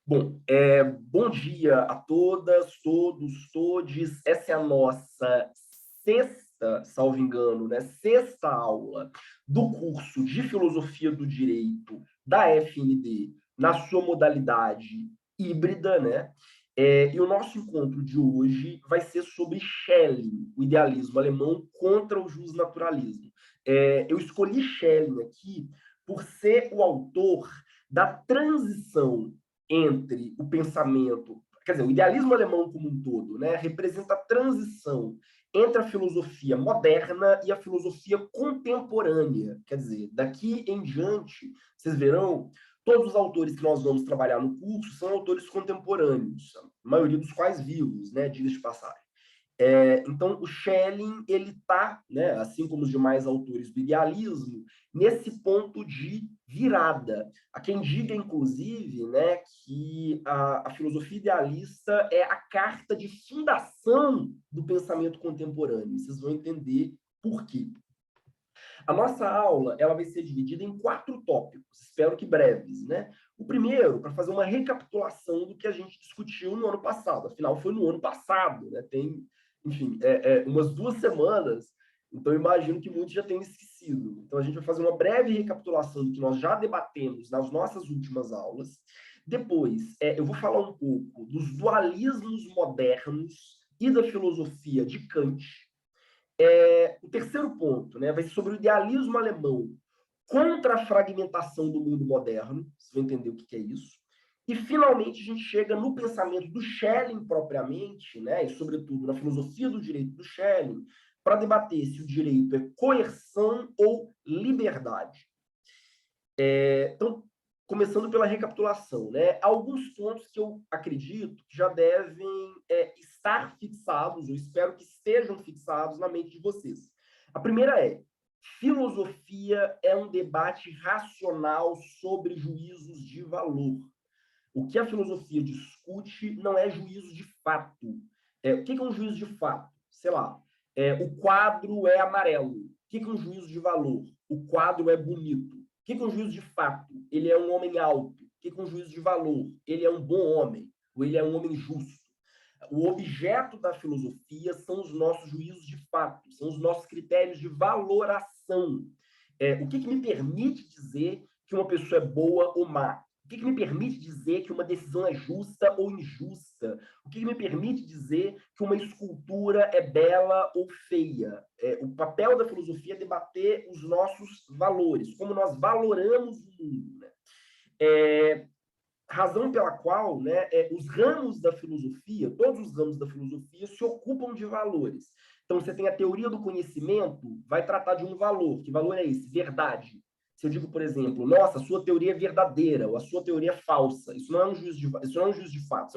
Bom dia a todas, todos, todes. Essa é a nossa sexta, salvo engano, né? Sexta aula do curso de Filosofia do Direito da FND, na sua modalidade híbrida, né? E o nosso encontro de hoje vai ser sobre Schelling, o idealismo alemão contra o justnaturalismo. Eu escolhi Schelling aqui por ser o autor da transição entre o pensamento, quer dizer, o idealismo alemão como um todo, né, representa a transição entre a filosofia moderna e a filosofia contemporânea. Quer dizer, daqui em diante, vocês verão, todos os autores que nós vamos trabalhar no curso são autores contemporâneos, a maioria dos quais vivos, né, diga-se de passagem. Então, o Schelling, ele está, né, assim como os demais autores do idealismo, nesse ponto de virada. Há quem diga, inclusive, né, que a filosofia idealista é a carta de fundação do pensamento contemporâneo. Vocês vão entender por quê. A nossa aula ela vai ser dividida em 4 tópicos, espero que breves, né? O primeiro, para fazer uma recapitulação do que a gente discutiu no ano passado. Afinal, foi no ano passado, né? Tem, enfim, umas 2 semanas, então eu imagino que muitos já tenham esquecido. Então, a gente vai fazer uma breve recapitulação do que nós já debatemos nas nossas últimas aulas. Depois, eu vou falar um pouco dos dualismos modernos e da filosofia de Kant. O terceiro ponto, né, vai ser sobre o idealismo alemão contra a fragmentação do mundo moderno. Vocês vão entender o que é isso. E, finalmente, a gente chega no pensamento do Schelling propriamente, né, e, sobretudo, na filosofia do direito do Schelling, para debater se o direito é coerção ou liberdade. Então, começando pela recapitulação, né? Alguns pontos que eu acredito que já devem estar fixados, eu espero que estejam fixados na mente de vocês. A primeira filosofia é um debate racional sobre juízos de valor. O que a filosofia discute não é juízo de fato. O que é um juízo de fato? Sei lá, o quadro é amarelo. O que é um juízo de valor? O quadro é bonito. O que é um juízo de fato? Ele é um homem alto. O que é um juízo de valor? Ele é um bom homem. Ou ele é um homem justo. O objeto da filosofia são os nossos juízos de fato, são os nossos critérios de valoração. O que me permite dizer que uma pessoa é boa ou má? O que me permite dizer que uma decisão é justa ou injusta? O que me permite dizer que uma escultura é bela ou feia? O papel da filosofia é debater os nossos valores, como nós valoramos o mundo. Né? Razão pela qual, né, os ramos da filosofia, todos os ramos da filosofia se ocupam de valores. Então, você tem a teoria do conhecimento, vai tratar de um valor. Que valor é esse? Verdade. Se eu digo, por exemplo, nossa, a sua teoria é verdadeira, ou a sua teoria é falsa, isso não é um juízo de fato, isso é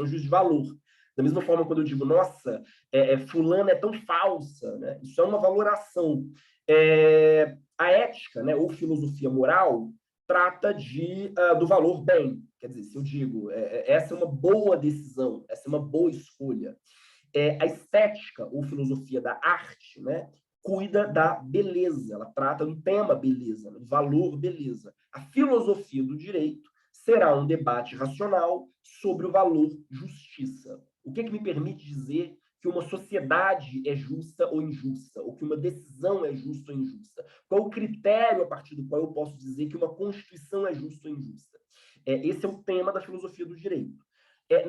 um juízo de valor. Da mesma forma, quando eu digo, nossa, fulana é tão falsa, né? Isso é uma valoração. A ética, né, ou filosofia moral, trata do valor bem. Quer dizer, se eu digo, essa é uma boa decisão, essa é uma boa escolha. A estética, ou filosofia da arte, né, cuida da beleza, ela trata do tema beleza, do valor beleza. A filosofia do direito será um debate racional sobre o valor justiça. O que me permite dizer que uma sociedade é justa ou injusta, ou que uma decisão é justa ou injusta? Qual o critério a partir do qual eu posso dizer que uma constituição é justa ou injusta? Esse é o tema da filosofia do direito.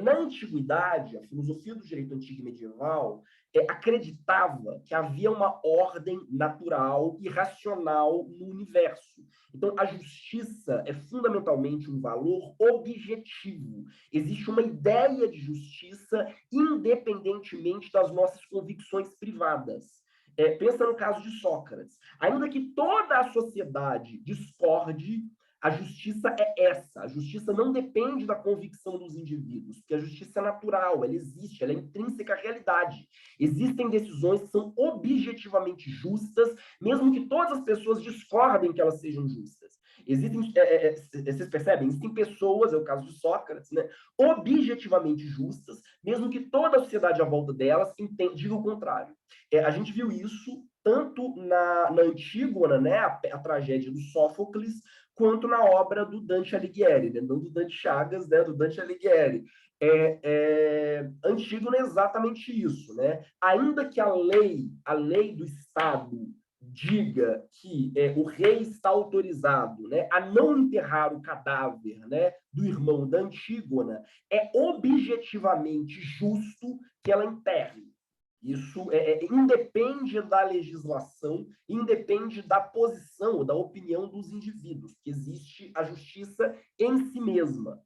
Na antiguidade, a filosofia do direito antigo e medieval acreditava que havia uma ordem natural e racional no universo. Então, a justiça é fundamentalmente um valor objetivo. Existe uma ideia de justiça independentemente das nossas convicções privadas. Pensa no caso de Sócrates. Ainda que toda a sociedade discorde, a justiça é essa. A justiça não depende da convicção dos indivíduos, porque a justiça é natural, ela existe, ela é intrínseca à realidade. Existem decisões que são objetivamente justas, mesmo que todas as pessoas discordem que elas sejam justas. Vocês percebem? Existem pessoas, é o caso de Sócrates, né, objetivamente justas, mesmo que toda a sociedade à volta delas diga o contrário. A gente viu isso tanto na Antígona, né, a tragédia do Sófocles, quanto na obra do Dante Alighieri, né? Não do Dante Chagas, né? Do Dante Alighieri. Antígona é exatamente isso, né? Ainda que a lei do Estado diga que o rei está autorizado, né, a não enterrar o cadáver, né, do irmão da Antígona, é objetivamente justo que ela enterre. Isso independe da legislação, independe da posição, da opinião dos indivíduos, que existe a justiça em si mesma.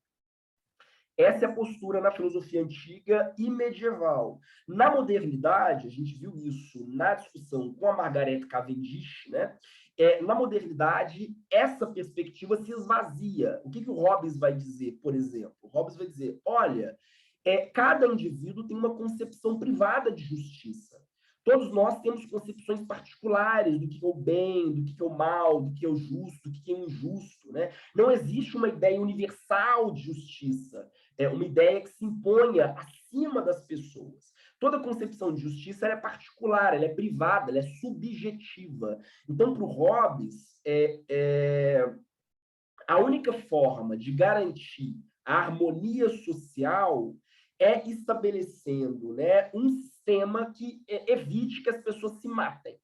Essa é a postura na filosofia antiga e medieval. Na modernidade, a gente viu isso na discussão com a Margaret Cavendish, né? Na modernidade, essa perspectiva se esvazia. O que o Hobbes vai dizer, por exemplo? O Hobbes vai dizer, olha, cada indivíduo tem uma concepção privada de justiça. Todos nós temos concepções particulares do que é o bem, do que é o mal, do que é o justo, do que é o injusto, né? Não existe uma ideia universal de justiça, uma ideia que se imponha acima das pessoas. Toda concepção de justiça é particular, ela é privada, ela é subjetiva. Então, para o Hobbes, a única forma de garantir a harmonia social é estabelecendo, né, um sistema que evite que as pessoas se matem.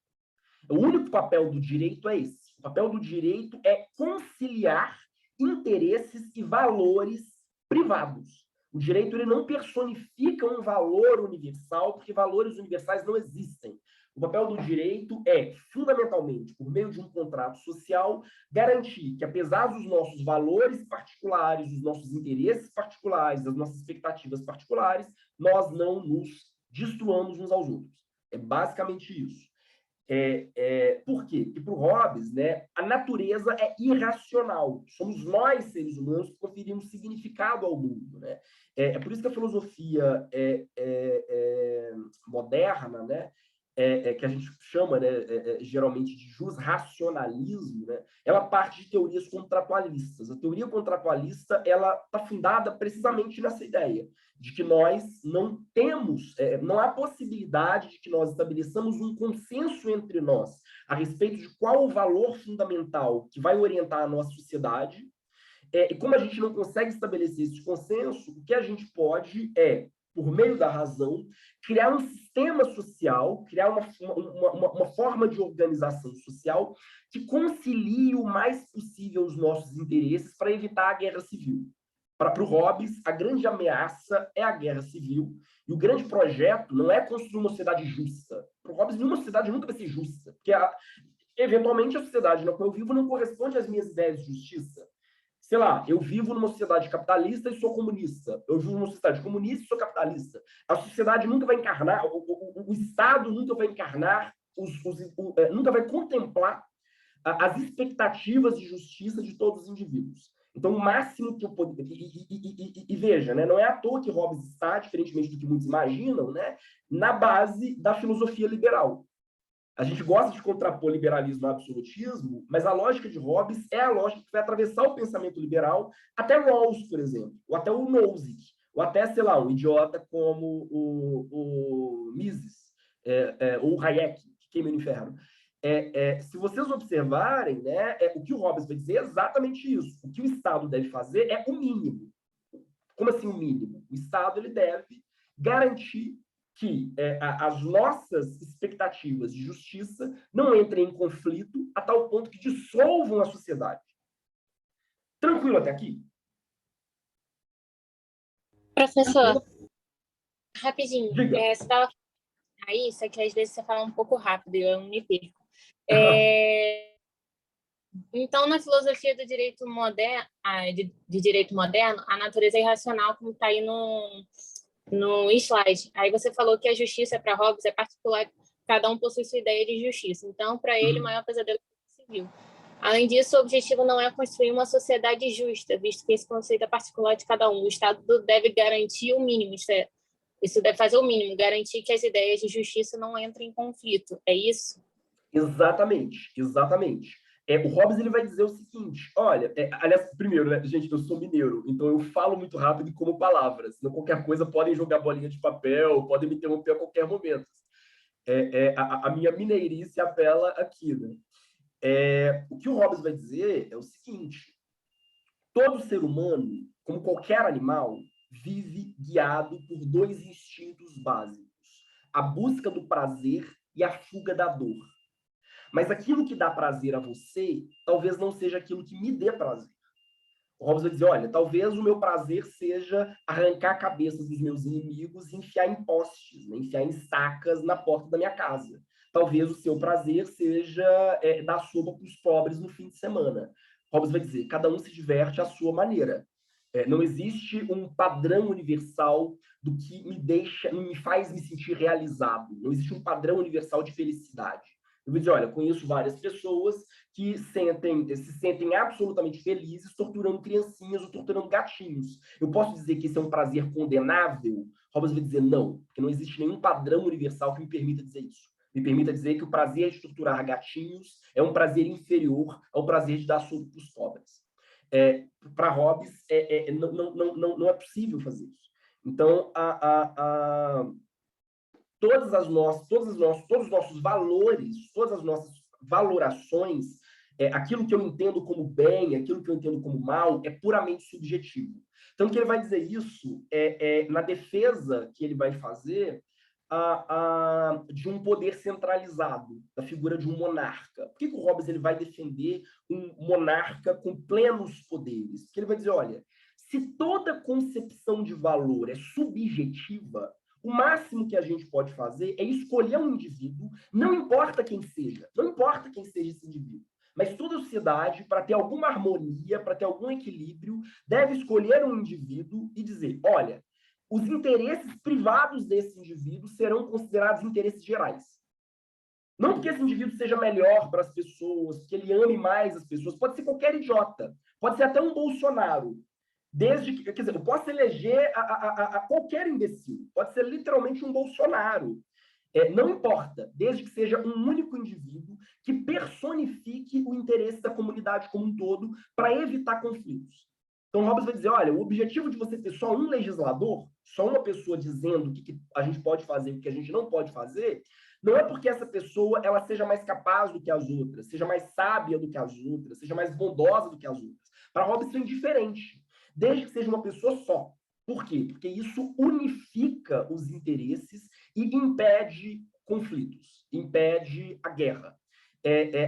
O único papel do direito é esse. O papel do direito é conciliar interesses e valores privados. O direito ele não personifica um valor universal, porque valores universais não existem. O papel do direito é, fundamentalmente, por meio de um contrato social, garantir que, apesar dos nossos valores particulares, dos nossos interesses particulares, das nossas expectativas particulares, nós não nos destruamos uns aos outros. É basicamente isso. Por quê? Porque para o Hobbes, né, a natureza é irracional. Somos nós, seres humanos, que conferimos significado ao mundo. Né? Por isso que a filosofia moderna, né, que a gente chama, né, geralmente de jusracionalismo, né, ela parte de teorias contratualistas. A teoria contratualista ela está fundada precisamente nessa ideia de que nós não temos, não há possibilidade de que nós estabeleçamos um consenso entre nós a respeito de qual o valor fundamental que vai orientar a nossa sociedade. E como a gente não consegue estabelecer esse consenso, o que a gente pode por meio da razão, criar um sistema social, criar uma forma de organização social que concilie o mais possível os nossos interesses para evitar a guerra civil. Para o Hobbes, a grande ameaça é a guerra civil, e o grande projeto não é construir uma sociedade justa. Para o Hobbes, nenhuma sociedade nunca vai ser justa, porque, eventualmente, a sociedade na qual eu vivo não corresponde às minhas ideias de justiça. Sei lá, eu vivo numa sociedade capitalista e sou comunista. Eu vivo numa sociedade comunista e sou capitalista. A sociedade nunca vai encarnar, o Estado nunca vai encarnar, nunca vai contemplar as expectativas de justiça de todos os indivíduos. Então, o máximo que eu poderia... E veja, né, não é à toa que Hobbes está, diferentemente do que muitos imaginam, né, na base da filosofia liberal. A gente gosta de contrapor liberalismo ao absolutismo, mas a lógica de Hobbes é a lógica que vai atravessar o pensamento liberal até Rawls, por exemplo, ou até o Nozick, ou até, sei lá, um idiota como o Mises, ou o Hayek, que queima no inferno. Se vocês observarem, né, o que o Hobbes vai dizer é exatamente isso. O que o Estado deve fazer é o mínimo. Como assim o mínimo? O Estado ele deve garantir que as nossas expectativas de justiça não entrem em conflito a tal ponto que dissolvam a sociedade. Tranquilo até aqui? Professor, rapidinho. Diga. Você estava aí, só que às vezes você fala um pouco rápido e eu me perco. Então, na filosofia do direito moderno, de direito moderno, a natureza é irracional, como está aí no slide. Aí você falou que a justiça para Hobbes é particular, cada um possui sua ideia de justiça. Então, para ele, o maior pesadelo é o civil. Além disso, o objetivo não é construir uma sociedade justa, visto que esse conceito é particular de cada um. O Estado deve garantir o mínimo, isso deve fazer o mínimo, garantir que as ideias de justiça não entrem em conflito. É isso? Exatamente, exatamente. O Hobbes ele vai dizer o seguinte, olha, aliás, primeiro, né, gente, eu sou mineiro, então eu falo muito rápido e como palavras, senão qualquer coisa podem jogar bolinha de papel, podem me interromper a qualquer momento. A minha mineirice apela aqui, né? O que o Hobbes vai dizer é o seguinte: todo ser humano, como qualquer animal, vive guiado por dois instintos básicos: a busca do prazer e a fuga da dor. Mas aquilo que dá prazer a você, talvez não seja aquilo que me dê prazer. O Hobbes vai dizer, olha, talvez o meu prazer seja arrancar cabeças dos meus inimigos e enfiar em postes, né? Enfiar em estacas na porta da minha casa. Talvez o seu prazer seja dar sopa para os pobres no fim de semana. Hobbes vai dizer, cada um se diverte à sua maneira. Não existe um padrão universal do que me faz me sentir realizado. Não existe um padrão universal de felicidade. Eu vou dizer, olha, conheço várias pessoas que se sentem absolutamente felizes torturando criancinhas ou torturando gatinhos. Eu posso dizer que esse é um prazer condenável? Hobbes vai dizer não, porque não existe nenhum padrão universal que me permita dizer isso. Me permita dizer que o prazer de torturar gatinhos é um prazer inferior ao prazer de dar sopa para os pobres. Para Hobbes, não é possível fazer isso. Então, todos os nossos valores, todas as nossas valorações, aquilo que eu entendo como bem, aquilo que eu entendo como mal, é puramente subjetivo. Então, que ele vai dizer isso na defesa que ele vai fazer de um poder centralizado, da figura de um monarca. Por que o Hobbes ele vai defender um monarca com plenos poderes? Porque ele vai dizer, olha, se toda concepção de valor é subjetiva, o máximo que a gente pode fazer é escolher um indivíduo, não importa quem seja, não importa quem seja esse indivíduo, mas toda a sociedade, para ter alguma harmonia, para ter algum equilíbrio, deve escolher um indivíduo e dizer, olha, os interesses privados desse indivíduo serão considerados interesses gerais. Não porque esse indivíduo seja melhor para as pessoas, que ele ame mais as pessoas, pode ser qualquer idiota, pode ser até um Bolsonaro, desde que, quer dizer, eu posso eleger a qualquer imbecil, pode ser literalmente um Bolsonaro, não importa, desde que seja um único indivíduo que personifique o interesse da comunidade como um todo para evitar conflitos. Então, Hobbes vai dizer, olha, o objetivo de você ter só um legislador, só uma pessoa dizendo o que a gente pode fazer e o que a gente não pode fazer, não é porque essa pessoa ela seja mais capaz do que as outras, seja mais sábia do que as outras, seja mais bondosa do que as outras. Para Hobbes, isso é indiferente, desde que seja uma pessoa só. Por quê? Porque isso unifica os interesses e impede conflitos, impede a guerra.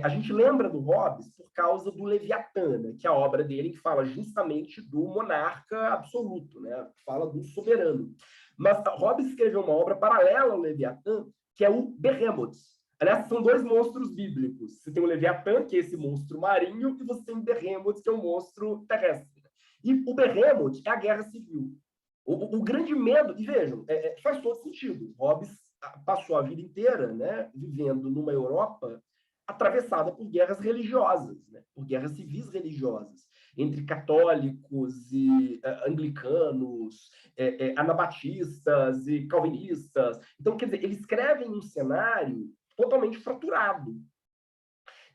A gente lembra do Hobbes por causa do Leviatã, né, que é a obra dele que fala justamente do monarca absoluto, né, fala do soberano. Mas Hobbes escreveu uma obra paralela ao Leviatã, que é o Behemoth. Aliás, são dois monstros bíblicos. Você tem o Leviatã, que é esse monstro marinho, e você tem o Behemoth, que é o monstro terrestre. E o Behemoth é a guerra civil. O grande medo, e vejam, faz todo sentido. Hobbes passou a vida inteira, né, vivendo numa Europa atravessada por guerras religiosas, né, por guerras civis religiosas, entre católicos e anglicanos, anabatistas e calvinistas. Então, quer dizer, ele escreve em um cenário totalmente fraturado.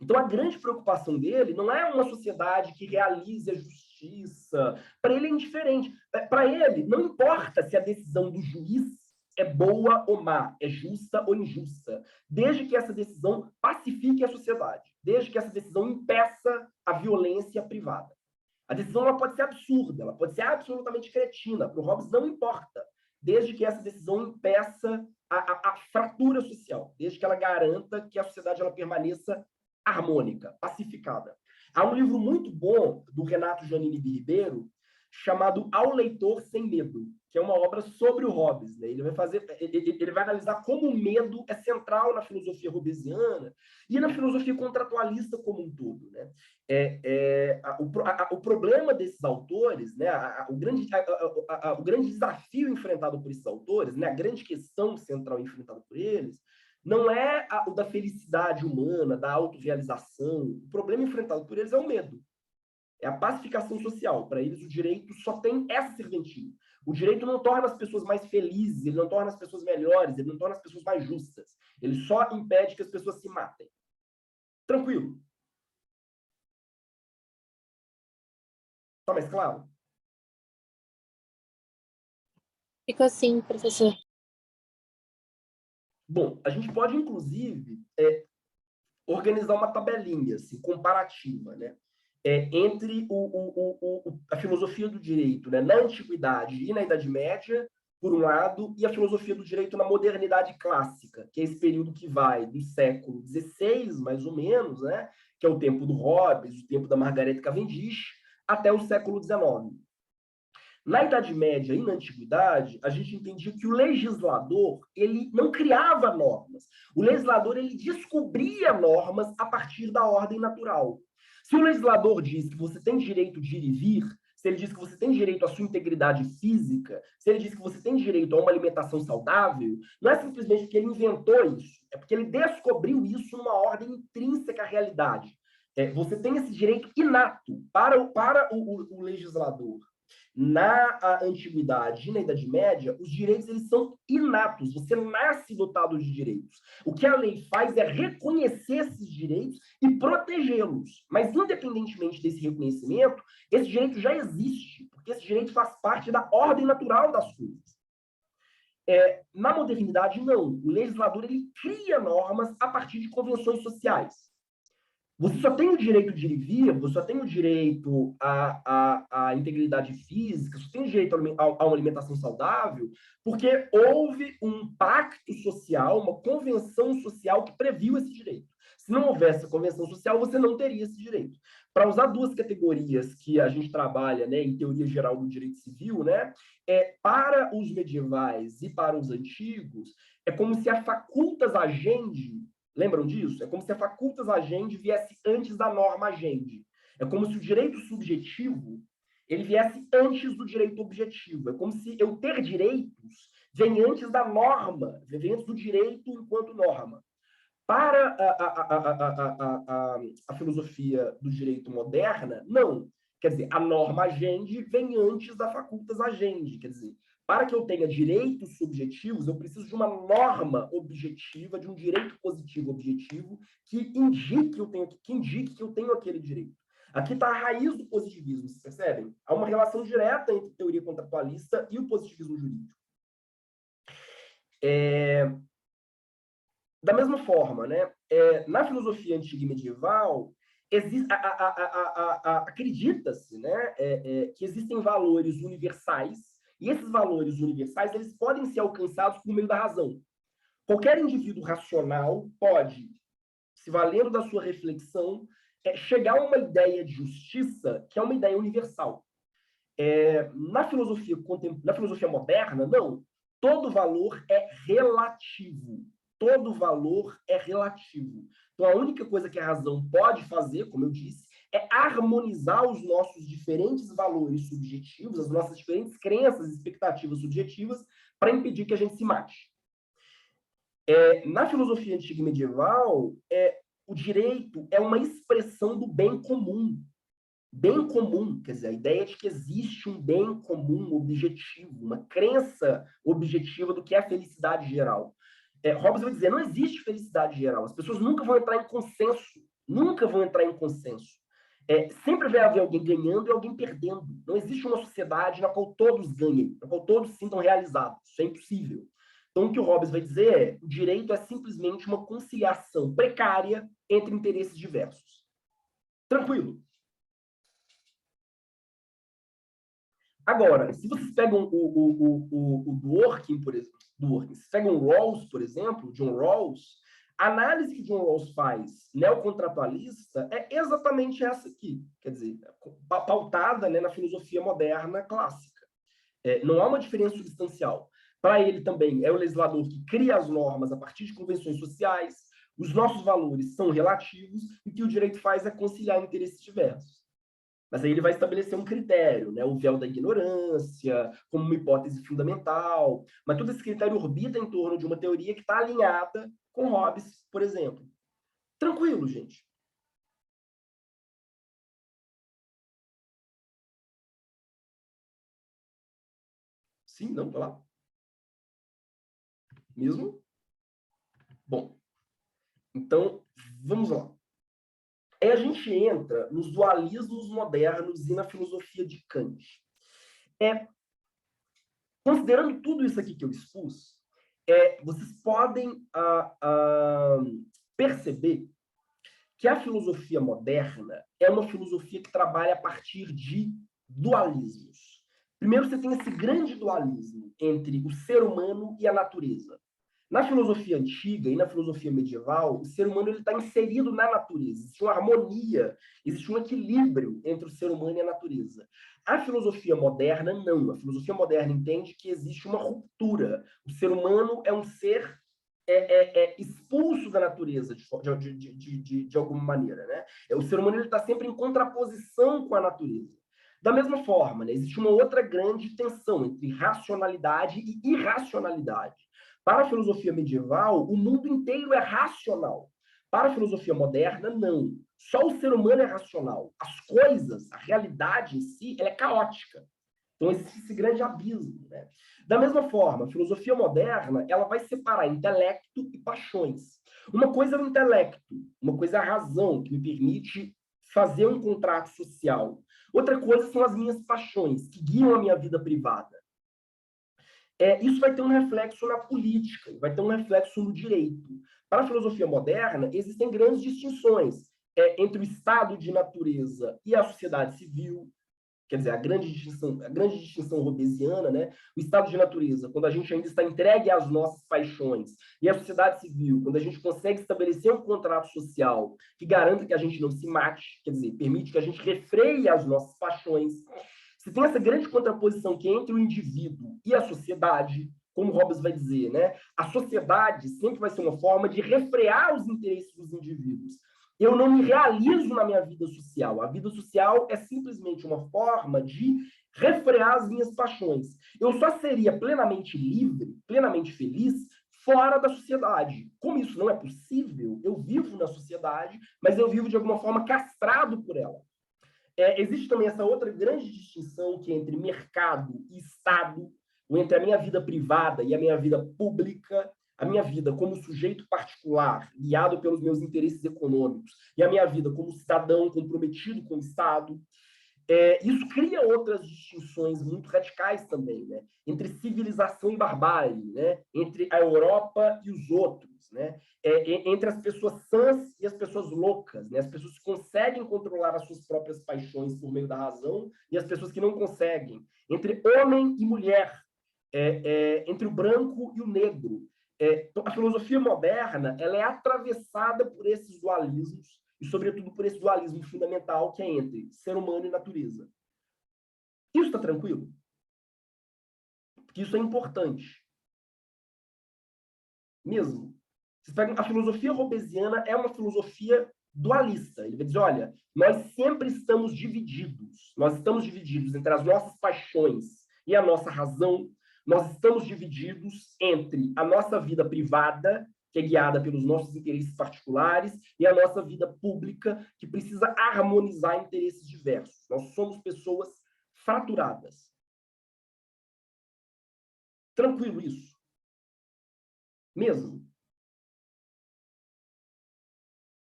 Então, a grande preocupação dele não é uma sociedade que realize a justiça. Para ele é indiferente. Para ele, não importa se a decisão do juiz é boa ou má, é justa ou injusta, desde que essa decisão pacifique a sociedade, desde que essa decisão impeça a violência privada. A decisão ela pode ser absurda, ela pode ser absolutamente cretina, para o Hobbes não importa, desde que essa decisão impeça a fratura social, desde que ela garanta que a sociedade ela permaneça harmônica, pacificada. Há um livro muito bom do Renato Janine de Ribeiro, chamado Ao Leitor Sem Medo, que é uma obra sobre o Hobbes. Né? Ele vai analisar como o medo é central na filosofia hobbesiana e na filosofia contratualista como um todo. Né? O problema desses autores, né? o grande desafio enfrentado por esses autores, né? A grande questão central enfrentada por eles, não é o da felicidade humana, da autorrealização. O problema enfrentado por eles é o medo. É a pacificação social. Para eles, o direito só tem essa serventia. O direito não torna as pessoas mais felizes, ele não torna as pessoas melhores, ele não torna as pessoas mais justas. Ele só impede que as pessoas se matem. Tranquilo. Tá mais claro? Ficou assim, professor. Bom, a gente pode, inclusive, organizar uma tabelinha assim, comparativa, né? Entre a filosofia do direito, né, na Antiguidade e na Idade Média, por um lado, e a filosofia do direito na modernidade clássica, que é esse período que vai do século XVI, mais ou menos, né, que é o tempo do Hobbes, o tempo da Margaret Cavendish, até o século XIX. Na Idade Média e na Antiguidade, a gente entendia que o legislador ele não criava normas. O legislador ele descobria normas a partir da ordem natural. Se o legislador diz que você tem direito de ir e vir, se ele diz que você tem direito à sua integridade física, se ele diz que você tem direito a uma alimentação saudável, não é simplesmente porque ele inventou isso, é porque ele descobriu isso numa ordem intrínseca à realidade. Você tem esse direito inato para o legislador. Na Antiguidade e na Idade Média, os direitos eles são inatos, você nasce dotado de direitos. O que a lei faz é reconhecer esses direitos e protegê-los. Mas, independentemente desse reconhecimento, esse direito já existe, porque esse direito faz parte da ordem natural das coisas. Na modernidade, não. O legislador ele cria normas a partir de convenções sociais. Você só tem o direito de ir e vir, você só tem o direito à integridade física, você tem o direito a uma alimentação saudável, porque houve um pacto social, uma convenção social que previu esse direito. Se não houvesse a convenção social, você não teria esse direito. Para usar duas categorias que a gente trabalha, né, em teoria geral do direito civil, né, para os medievais e para os antigos, é como se a facultas agendi. Lembram disso? É como se a facultas agendi viesse antes da norma agendi. É como se o direito subjetivo ele viesse antes do direito objetivo. É como se eu ter direitos vem antes da norma, vem antes do direito enquanto norma. Para a filosofia do direito moderna, não. Quer dizer, a norma agendi vem antes da facultas agendi. Quer dizer, para que eu tenha direitos subjetivos, eu preciso de uma norma objetiva, de um direito positivo objetivo que indique que eu tenho aquele direito. Aqui está a raiz do positivismo, vocês percebem? Há uma relação direta entre teoria contratualista e o positivismo jurídico. Da mesma forma, né, na filosofia antiga e medieval, acredita-se, né, que existem valores universais, e esses valores universais eles podem ser alcançados por meio da razão. Qualquer indivíduo racional pode, se valendo da sua reflexão, chegar a uma ideia de justiça que é uma ideia universal. Na filosofia moderna, não. Todo valor é relativo. Todo valor é relativo. Então, a única coisa que a razão pode fazer, como eu disse, é harmonizar os nossos diferentes valores subjetivos, as nossas diferentes crenças e expectativas subjetivas, para impedir que a gente se mate. Na filosofia antiga e medieval, o direito é uma expressão do bem comum. Bem comum, quer dizer, a ideia de que existe um bem comum objetivo, uma crença objetiva do que é a felicidade geral. Hobbes vai dizer, não existe felicidade geral, as pessoas nunca vão entrar em consenso, nunca vão entrar em consenso. Sempre vai haver alguém ganhando e alguém perdendo. Não existe uma sociedade na qual todos ganhem, na qual todos se sintam realizados. Isso é impossível. Então, o que o Hobbes vai dizer é, o direito é simplesmente uma conciliação precária entre interesses diversos. Tranquilo. Agora, se vocês pegam o Dworkin, por exemplo, vocês pegam o Rawls, por exemplo, John Rawls, a análise que John Rawls faz neocontratualista é exatamente essa aqui, quer dizer, pautada, né, na filosofia moderna clássica. Não há uma diferença substancial. Para ele também é o legislador que cria as normas a partir de convenções sociais, os nossos valores são relativos e o que o direito faz é conciliar interesses diversos. Mas aí ele vai estabelecer um critério, né? O véu da ignorância, como uma hipótese fundamental. Mas todo esse critério orbita em torno de uma teoria que está alinhada com Hobbes, por exemplo. Tranquilo, gente. Sim, não, tá lá. Mesmo? Bom, então, vamos lá. Aí a gente entra nos dualismos modernos e na filosofia de Kant. Considerando tudo isso aqui que eu expus, vocês podem perceber que a filosofia moderna é uma filosofia que trabalha a partir de dualismos. Primeiro, você tem esse grande dualismo entre o ser humano e a natureza. Na filosofia antiga e na filosofia medieval, o ser humano está inserido na natureza. Existe uma harmonia, existe um equilíbrio entre o ser humano e a natureza. A filosofia moderna, não. A filosofia moderna entende que existe uma ruptura. O ser humano é um ser expulso da natureza de alguma maneira. Né? O ser humano está sempre em contraposição com a natureza. Da mesma forma, né, existe uma outra grande tensão entre racionalidade e irracionalidade. Para a filosofia medieval, o mundo inteiro é racional. Para a filosofia moderna, não. Só o ser humano é racional. As coisas, a realidade em si, ela é caótica. Então, existe esse grande abismo. Né? Da mesma forma, a filosofia moderna ela vai separar intelecto e paixões. Uma coisa é o intelecto, uma coisa é a razão, que me permite fazer um contrato social. Outra coisa são as minhas paixões, que guiam a minha vida privada. Isso vai ter um reflexo na política, vai ter um reflexo no direito. Para a filosofia moderna, existem grandes distinções entre o estado de natureza e a sociedade civil. Quer dizer, a grande distinção hobbesiana, né? O estado de natureza, quando a gente ainda está entregue às nossas paixões, e a sociedade civil, quando a gente consegue estabelecer um contrato social que garanta que a gente não se mate, quer dizer, permite que a gente refreie as nossas paixões. Você tem essa grande contraposição que é entre o indivíduo e a sociedade, como Hobbes vai dizer, né? A sociedade sempre vai ser uma forma de refrear os interesses dos indivíduos. Eu não me realizo na minha vida social. A vida social é simplesmente uma forma de refrear as minhas paixões. Eu só seria plenamente livre, plenamente feliz, fora da sociedade. Como isso não é possível, eu vivo na sociedade, mas eu vivo de alguma forma castrado por ela. Existe também essa outra grande distinção que é entre mercado e Estado, ou entre a minha vida privada e a minha vida pública, a minha vida como sujeito particular, guiado pelos meus interesses econômicos, e a minha vida como cidadão comprometido com o Estado. Isso cria outras distinções muito radicais também, né? Entre civilização e barbárie, né? Entre a Europa e os outros, né? Entre as pessoas sãs e as pessoas loucas, né? As pessoas que conseguem controlar as suas próprias paixões por meio da razão e as pessoas que não conseguem. Entre homem e mulher, entre o branco e o negro. A filosofia moderna ela é atravessada por esses dualismos e, sobretudo, por esse dualismo fundamental que é entre ser humano e natureza. Isso está tranquilo? Porque isso é importante. Mesmo. A filosofia hobbesiana é uma filosofia dualista. Ele vai dizer, olha, nós sempre estamos divididos. Nós estamos divididos entre as nossas paixões e a nossa razão. Nós estamos divididos entre a nossa vida privada, que é guiada pelos nossos interesses particulares, e a nossa vida pública, que precisa harmonizar interesses diversos. Nós somos pessoas fraturadas. Tranquilo isso? Mesmo?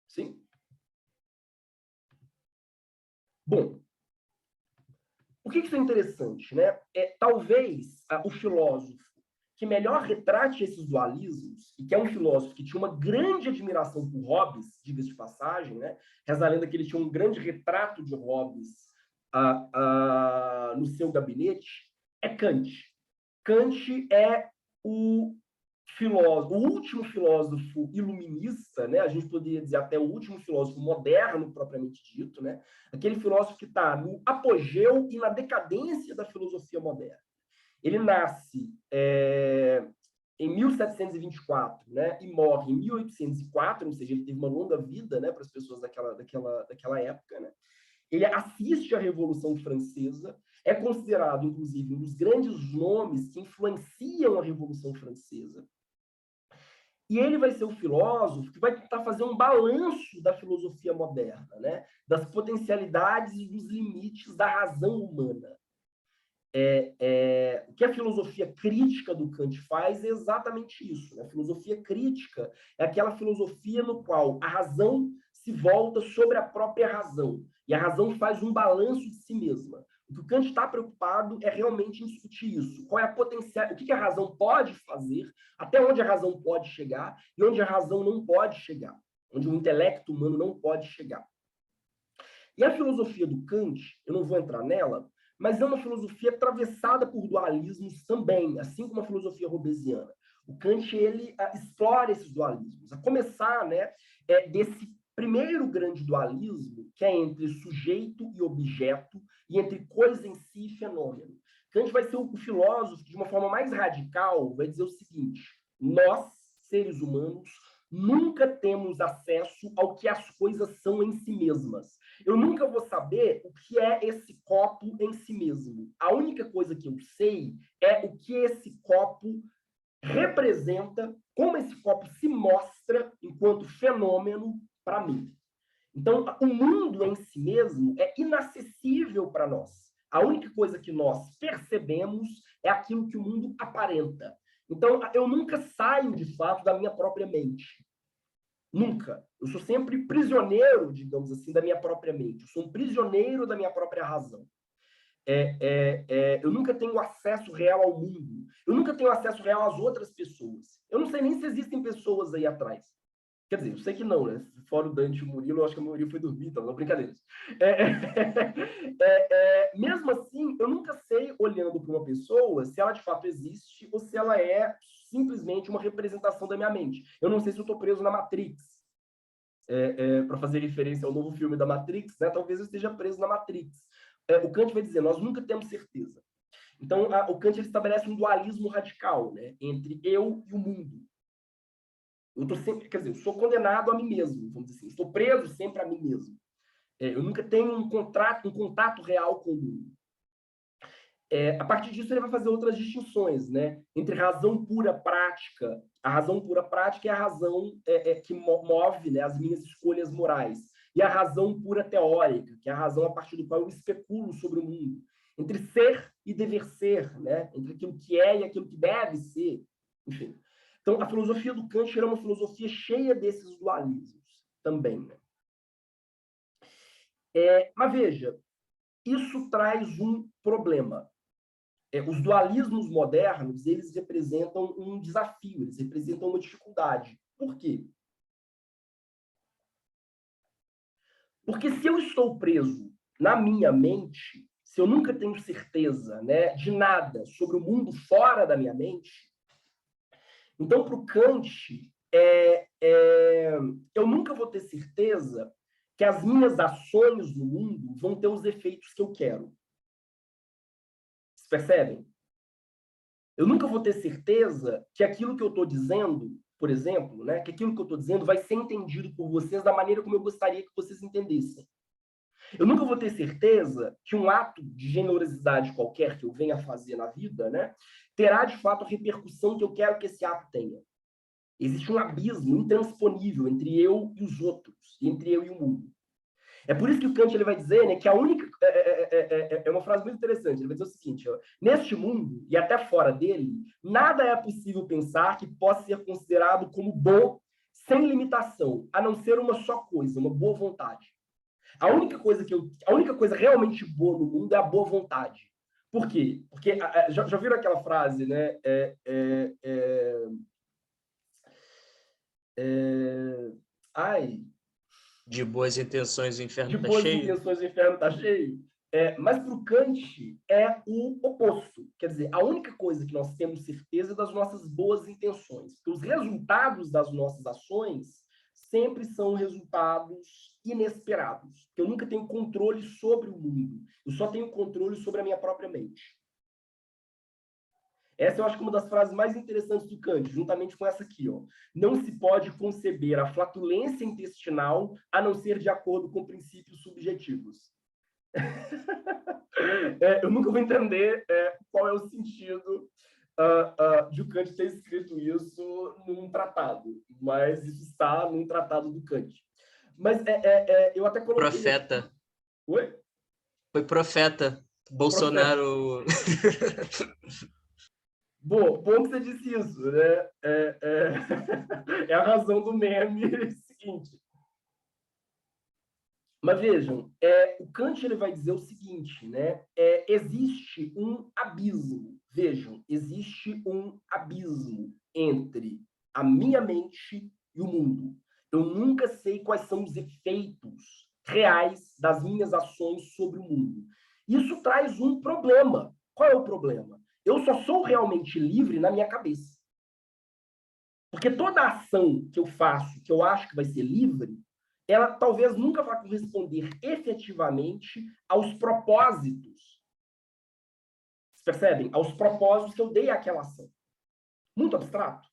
Sim? Bom, por que isso é interessante? Né? Talvez o filósofo que melhor retrate esses dualismos, e que é um filósofo que tinha uma grande admiração por Hobbes, diga-se de passagem, né? Reza a lenda que ele tinha um grande retrato de Hobbes no seu gabinete, é Kant. Kant é o último filósofo iluminista, né? A gente poderia dizer até o último filósofo moderno, propriamente dito, né? Aquele filósofo que está no apogeu e na decadência da filosofia moderna. Ele nasce em 1724, né? E morre em 1804, ou seja, ele teve uma longa vida, né? Para as pessoas daquela época, né? Ele assiste à Revolução Francesa, é considerado, inclusive, um dos grandes nomes que influenciam a Revolução Francesa. E ele vai ser o filósofo que vai tentar fazer um balanço da filosofia moderna, né? Das potencialidades e dos limites da razão humana. O que a filosofia crítica do Kant faz é exatamente isso. Né? A filosofia crítica é aquela filosofia no qual a razão se volta sobre a própria razão. E a razão faz um balanço de si mesma. O que o Kant está preocupado é realmente em discutir isso. Qual é a potencial, o que a razão pode fazer, até onde a razão pode chegar e onde a razão não pode chegar. onde o intelecto humano não pode chegar. E a filosofia do Kant, eu não vou entrar nela, mas é uma filosofia atravessada por dualismos também, assim como a filosofia hobbesiana. O Kant, ele explora esses dualismos, a começar, né, desse primeiro grande dualismo, que é entre sujeito e objeto, e entre coisa em si e fenômeno. Kant vai ser o filósofo que, de uma forma mais radical, vai dizer o seguinte: nós, seres humanos, nunca temos acesso ao que as coisas são em si mesmas. Eu nunca vou saber o que é esse copo em si mesmo. A única coisa que eu sei é o que esse copo representa, como esse copo se mostra enquanto fenômeno para mim. Então, o mundo em si mesmo é inacessível para nós. A única coisa que nós percebemos é aquilo que o mundo aparenta. Então, eu nunca saio, de fato, da minha própria mente. Nunca. Eu sou sempre prisioneiro, digamos assim, da minha própria mente. Eu sou um prisioneiro da minha própria razão. Eu nunca tenho acesso real ao mundo. Eu nunca tenho acesso real às outras pessoas. Eu não sei nem se existem pessoas aí atrás. Quer dizer, eu sei que não, né? Fora o Dante e o Murilo, eu acho que o Murilo foi dormir, então, não, brincadeiras. Mesmo assim, eu nunca sei, olhando para uma pessoa, se ela de fato existe ou se ela é simplesmente uma representação da minha mente. Eu não sei se eu estou preso na Matrix. Para fazer referência ao novo filme da Matrix, né? Talvez eu esteja preso na Matrix. O Kant vai dizer, nós nunca temos certeza. Então, o Kant ele estabelece um dualismo radical, né? Entre eu e o mundo. Eu tô sempre, quer dizer, eu sou condenado a mim mesmo, vamos dizer assim. Estou preso sempre a mim mesmo. Eu nunca tenho um contato real com o mundo. A partir disso, ele vai fazer outras distinções, né? Entre razão pura prática. A razão pura prática é a razão que move, né, as minhas escolhas morais. E a razão pura teórica, que é a razão a partir do qual eu especulo sobre o mundo. Entre ser e dever ser, né? Entre aquilo que é e aquilo que deve ser. Enfim. Então, a filosofia do Kant era uma filosofia cheia desses dualismos também, né? Mas veja, isso traz um problema. Os dualismos modernos, eles representam um desafio, eles representam uma dificuldade. Por quê? Porque se eu estou preso na minha mente, se eu nunca tenho certeza, né, de nada sobre o mundo fora da minha mente, então, para o Kant, eu nunca vou ter certeza que as minhas ações no mundo vão ter os efeitos que eu quero. Vocês percebem? Eu nunca vou ter certeza que aquilo que eu estou dizendo, por exemplo, né, que aquilo que eu estou dizendo vai ser entendido por vocês da maneira como eu gostaria que vocês entendessem. Eu nunca vou ter certeza que um ato de generosidade qualquer que eu venha fazer na vida, né, terá de fato a repercussão que eu quero que esse ato tenha. Existe um abismo intransponível entre eu e os outros, entre eu e o mundo. É por isso que o Kant ele vai dizer, né, que a única... É uma frase muito interessante. Ele vai dizer o seguinte: ó, neste mundo, e até fora dele, nada é possível pensar que possa ser considerado como bom sem limitação, a não ser uma só coisa, uma boa vontade. A única coisa realmente boa no mundo é a boa vontade. Por quê? Porque já viram aquela frase, né? De boas intenções o inferno está boas cheio? intenções o inferno está cheio. Mas para o Kant é o oposto. Quer dizer, a única coisa que nós temos certeza é das nossas boas intenções. Porque os resultados das nossas ações sempre são resultados inesperados. Eu nunca tenho controle sobre o mundo. Eu só tenho controle sobre a minha própria mente. Essa eu acho que é uma das frases mais interessantes do Kant, juntamente com essa aqui, ó. Não se pode conceber a flatulência intestinal a não ser de acordo com princípios subjetivos. Eu nunca vou entender qual é o sentido de o Kant ter escrito isso num tratado, mas isso está num tratado do Kant. Mas eu até coloquei... Profeta. Oi? Foi profeta. Bolsonaro... Bom que você disse isso, né? É a razão do meme seguinte. Mas vejam, o Kant ele vai dizer o seguinte, né? Existe um abismo. Vejam, existe um abismo entre a minha mente e o mundo. Eu nunca sei quais são os efeitos reais das minhas ações sobre o mundo. Isso traz um problema. Qual é o problema? Eu só sou realmente livre na minha cabeça. Porque toda ação que eu faço, que eu acho que vai ser livre, ela talvez nunca vá corresponder efetivamente aos propósitos. Vocês percebem? Aos propósitos que eu dei àquela ação. Muito abstrato.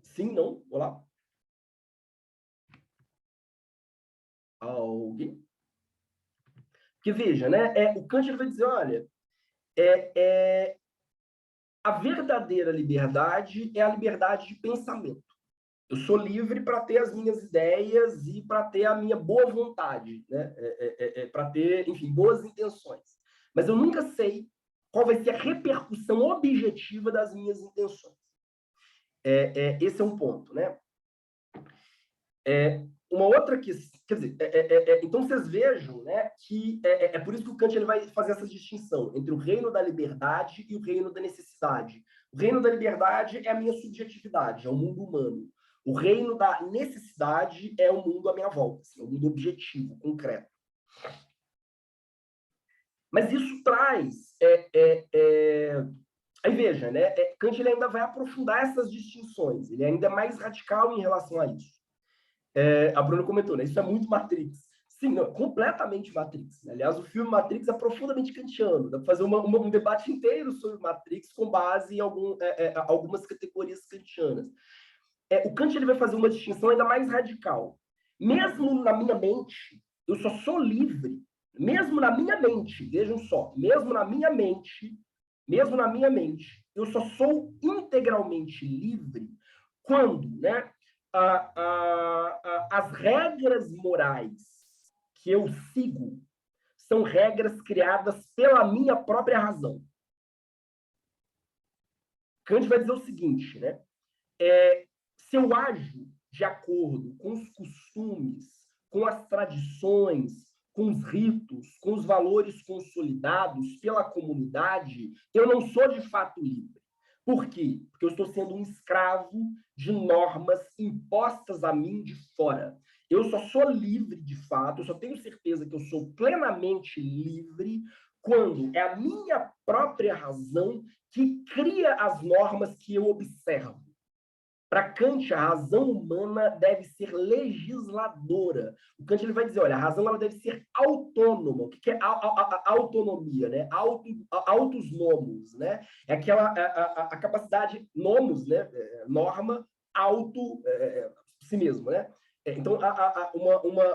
Sim, não? Olá? Alguém? Porque veja, né? O Kant vai dizer, olha, a verdadeira liberdade é a liberdade de pensamento. Eu sou livre para ter as minhas ideias e para ter a minha boa vontade, né? Para ter, enfim, boas intenções. Mas eu nunca sei qual vai ser a repercussão objetiva das minhas intenções. Esse é um ponto, né? Uma outra questão, quer dizer, então vocês vejam, né, que é por isso que o Kant ele vai fazer essa distinção entre o reino da liberdade e o reino da necessidade. O reino da liberdade é a minha subjetividade, é o mundo humano. O reino da necessidade é o mundo à minha volta, assim, é o mundo objetivo, concreto. Mas isso traz... Aí veja, né, Kant ele ainda vai aprofundar essas distinções, ele ainda é mais radical em relação a isso. A Bruna comentou, né? Isso é muito Matrix. Sim, não, completamente Matrix. Aliás, o filme Matrix é profundamente kantiano. Dá para fazer um debate inteiro sobre Matrix com base em algumas categorias kantianas. O Kant ele vai fazer uma distinção ainda mais radical. Mesmo na minha mente, eu só sou livre. Mesmo na minha mente, vejam só, mesmo na minha mente, eu só sou integralmente livre quando, né? As regras morais que eu sigo são regras criadas pela minha própria razão. Kant vai dizer o seguinte, né? Se eu ajo de acordo com os costumes, com as tradições, com os ritos, com os valores consolidados pela comunidade, eu não sou de fato livre. Por quê? Porque eu estou sendo um escravo de normas impostas a mim de fora. Eu só sou livre, de fato, eu só tenho certeza que eu sou plenamente livre quando é a minha própria razão que cria as normas que eu observo. Para Kant, a razão humana deve ser legisladora. O Kant ele vai dizer, olha, a razão ela deve ser autônoma. O que é a autonomia? Né? Autos nomos, né? É aquela a capacidade, nomos, né? Norma, auto, si mesmo, né? Então,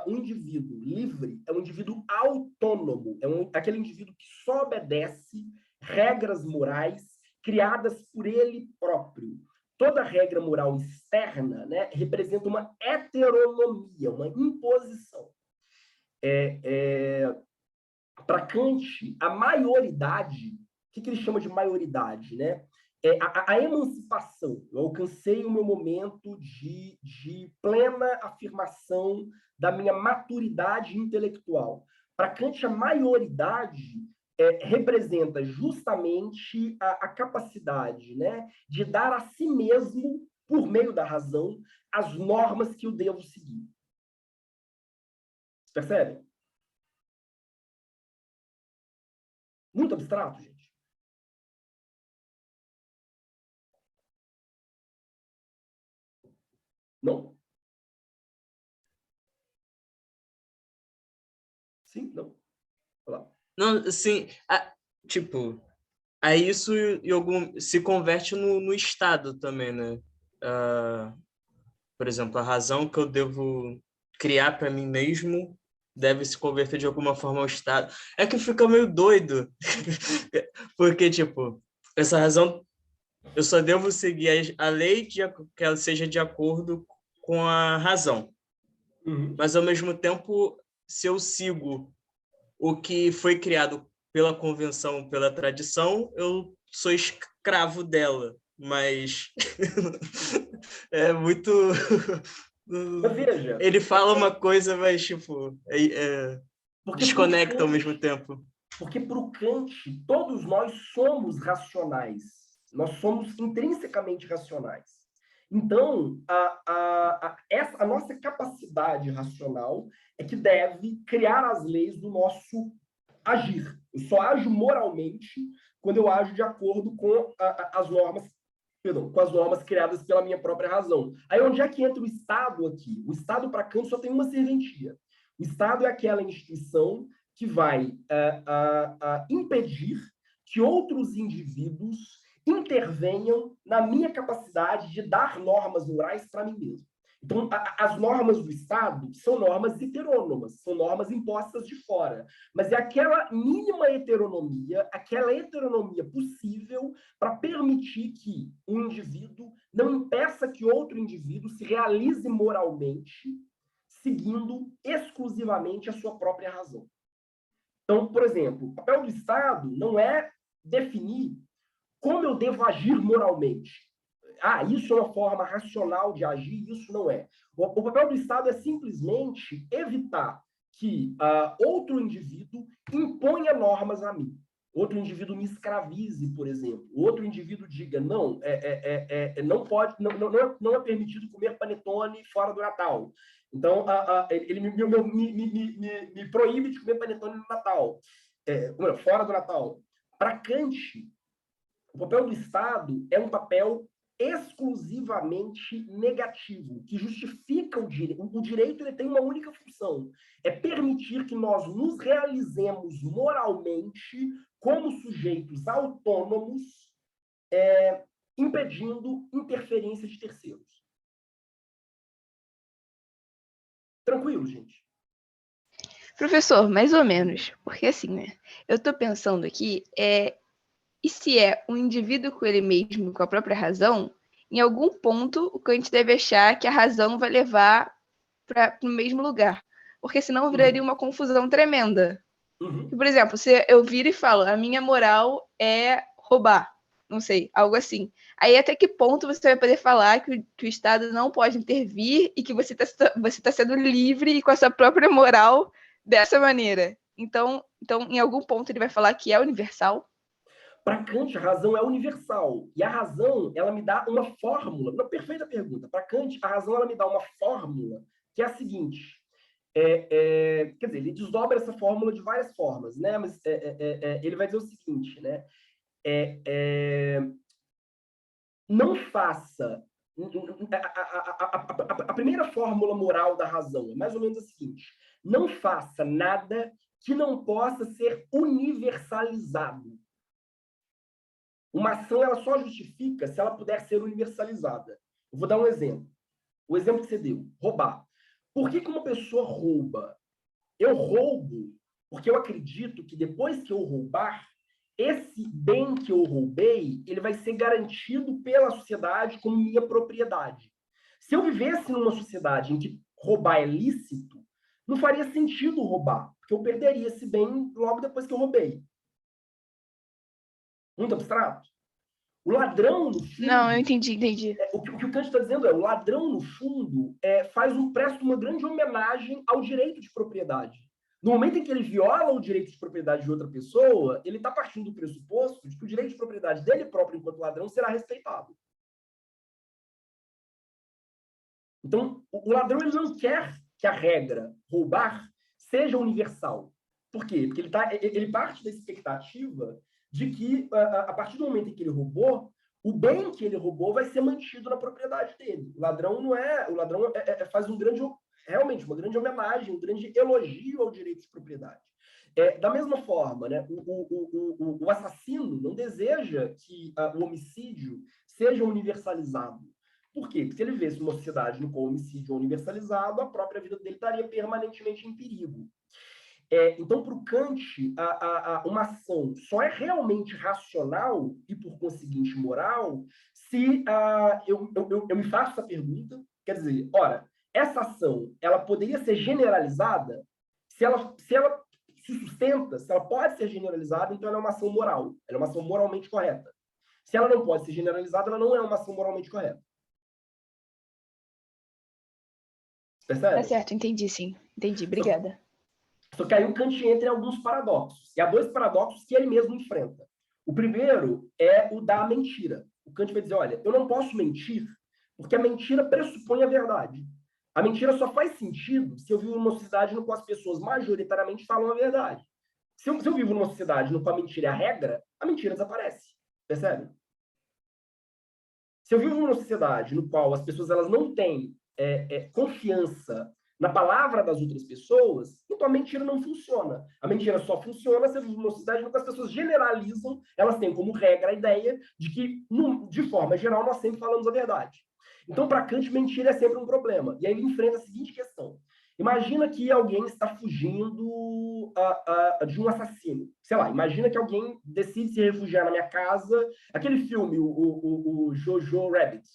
um indivíduo livre é um indivíduo autônomo, aquele indivíduo que só obedece regras morais criadas por ele próprio. Toda regra moral externa, né, representa uma heteronomia, uma imposição. Para Kant, a maioridade, o que ele chama de maioridade? Né? A emancipação. Eu alcancei o meu momento de plena afirmação da minha maturidade intelectual. Para Kant, a maioridade representa justamente a capacidade, né, de dar a si mesmo, por meio da razão, as normas que eu devo seguir. Percebe? Muito abstrato, gente. Não? Sim? Não? Olha lá. Não, assim, tipo, aí isso se converte no Estado também, né? Por exemplo, a razão que eu devo criar para mim mesmo deve se converter de alguma forma ao Estado. É que fica meio doido, porque, tipo, essa razão, eu só devo seguir a lei que ela seja de acordo com a razão. Uhum. Mas, ao mesmo tempo, se eu sigo o que foi criado pela convenção, pela tradição, eu sou escravo dela. Mas é muito... Mas veja... Ele fala uma coisa, mas, tipo, desconecta ao mesmo tempo. Porque para o Kant, todos nós somos racionais. Nós somos intrinsecamente racionais. Então, a nossa capacidade racional é que deve criar as leis do nosso agir. Eu só ajo moralmente quando eu ajo de acordo com as normas, perdão, com as normas criadas pela minha própria razão. Aí onde é que entra o Estado aqui? O Estado, para Kant, só tem uma serventia. O Estado é aquela instituição que vai impedir que outros indivíduos intervenham na minha capacidade de dar normas morais para mim mesmo. Então, as normas do Estado são normas heterônomas, são normas impostas de fora. Mas é aquela mínima heteronomia, aquela heteronomia possível para permitir que um indivíduo não impeça que outro indivíduo se realize moralmente, seguindo exclusivamente a sua própria razão. Então, por exemplo, o papel do Estado não é definir como eu devo agir moralmente. Isso é uma forma racional de agir, isso não é. O papel do Estado é simplesmente evitar que outro indivíduo imponha normas a mim. Outro indivíduo me escravize, por exemplo. Outro indivíduo diga, não, não pode, não é permitido comer panetone fora do Natal. Então, ele me proíbe de comer panetone no Natal, fora do Natal. Para Kant, o papel do Estado é um papel exclusivamente negativo, que justifica o direito. O direito ele tem uma única função, é permitir que nós nos realizemos moralmente como sujeitos autônomos, impedindo interferência de terceiros. Tranquilo, gente? Professor, mais ou menos, porque assim, né? Eu estou pensando aqui, e se é um indivíduo com ele mesmo, com a própria razão, em algum ponto o Kant deve achar que a razão vai levar para o mesmo lugar. Porque senão viraria uma confusão tremenda. Por exemplo, se eu viro e falo, a minha moral é roubar, não sei, algo assim. Aí até que ponto você vai poder falar que o Estado não pode intervir e que você tá sendo livre e com a sua própria moral dessa maneira? Então, em algum ponto ele vai falar que é universal? Para Kant, a razão é universal. E a razão, ela me dá uma fórmula. Uma perfeita pergunta. Para Kant, a razão, ela me dá uma fórmula que é a seguinte. Quer dizer, ele desdobra essa fórmula de várias formas, né? Mas ele vai dizer o seguinte, né? Não faça... A primeira fórmula moral da razão é mais ou menos a seguinte. Não faça nada que não possa ser universalizado. Uma ação ela só justifica se ela puder ser universalizada. Eu vou dar um exemplo. O exemplo que você deu, roubar. Por que uma pessoa rouba? Eu roubo porque eu acredito que depois que eu roubar, esse bem que eu roubei, ele vai ser garantido pela sociedade como minha propriedade. Se eu vivesse numa sociedade em que roubar é lícito, não faria sentido roubar, porque eu perderia esse bem logo depois que eu roubei. Muito abstrato? O ladrão, no fundo... Não, eu entendi. O que o Kant está dizendo o ladrão, no fundo, presta uma grande homenagem ao direito de propriedade. No momento em que ele viola o direito de propriedade de outra pessoa, ele está partindo do pressuposto de que o direito de propriedade dele próprio, enquanto ladrão, será respeitado. Então, o ladrão ele não quer que a regra roubar seja universal. Por quê? Porque ele parte da expectativa de que, a partir do momento em que ele roubou, o bem que ele roubou vai ser mantido na propriedade dele. O ladrão faz realmente uma grande homenagem, um grande elogio ao direito de propriedade. Da mesma forma, né, o assassino não deseja que o homicídio seja universalizado. Por quê? Porque se ele visse uma sociedade no qual o homicídio é universalizado, a própria vida dele estaria permanentemente em perigo. Então, para o Kant, uma ação só é realmente racional e, por conseguinte, moral, se eu me faço essa pergunta, quer dizer, ora, essa ação, ela poderia ser generalizada? Se ela se sustenta, se ela pode ser generalizada, então ela é uma ação moral, ela é uma ação moralmente correta. Se ela não pode ser generalizada, ela não é uma ação moralmente correta. Percebe? Tá certo, entendi sim. Entendi, obrigada. Só que aí o Kant entra em alguns paradoxos. E há dois paradoxos que ele mesmo enfrenta. O primeiro é o da mentira. O Kant vai dizer, olha, eu não posso mentir, porque a mentira pressupõe a verdade. A mentira só faz sentido se eu vivo numa sociedade no qual as pessoas majoritariamente falam a verdade. Se eu vivo numa sociedade no qual a mentira é a regra, a mentira desaparece. Percebe? Se eu vivo numa sociedade no qual as pessoas elas não têm confiança na palavra das outras pessoas, então a mentira não funciona. A mentira só funciona se eu vivo numa sociedade no qual as pessoas generalizam, elas têm como regra a ideia de que, de forma geral, nós sempre falamos a verdade. Então, para Kant, mentira é sempre um problema. E aí ele enfrenta a seguinte questão. Imagina que alguém está fugindo de um assassino. Sei lá, imagina que alguém decide se refugiar na minha casa. Aquele filme, o Jojo Rabbit.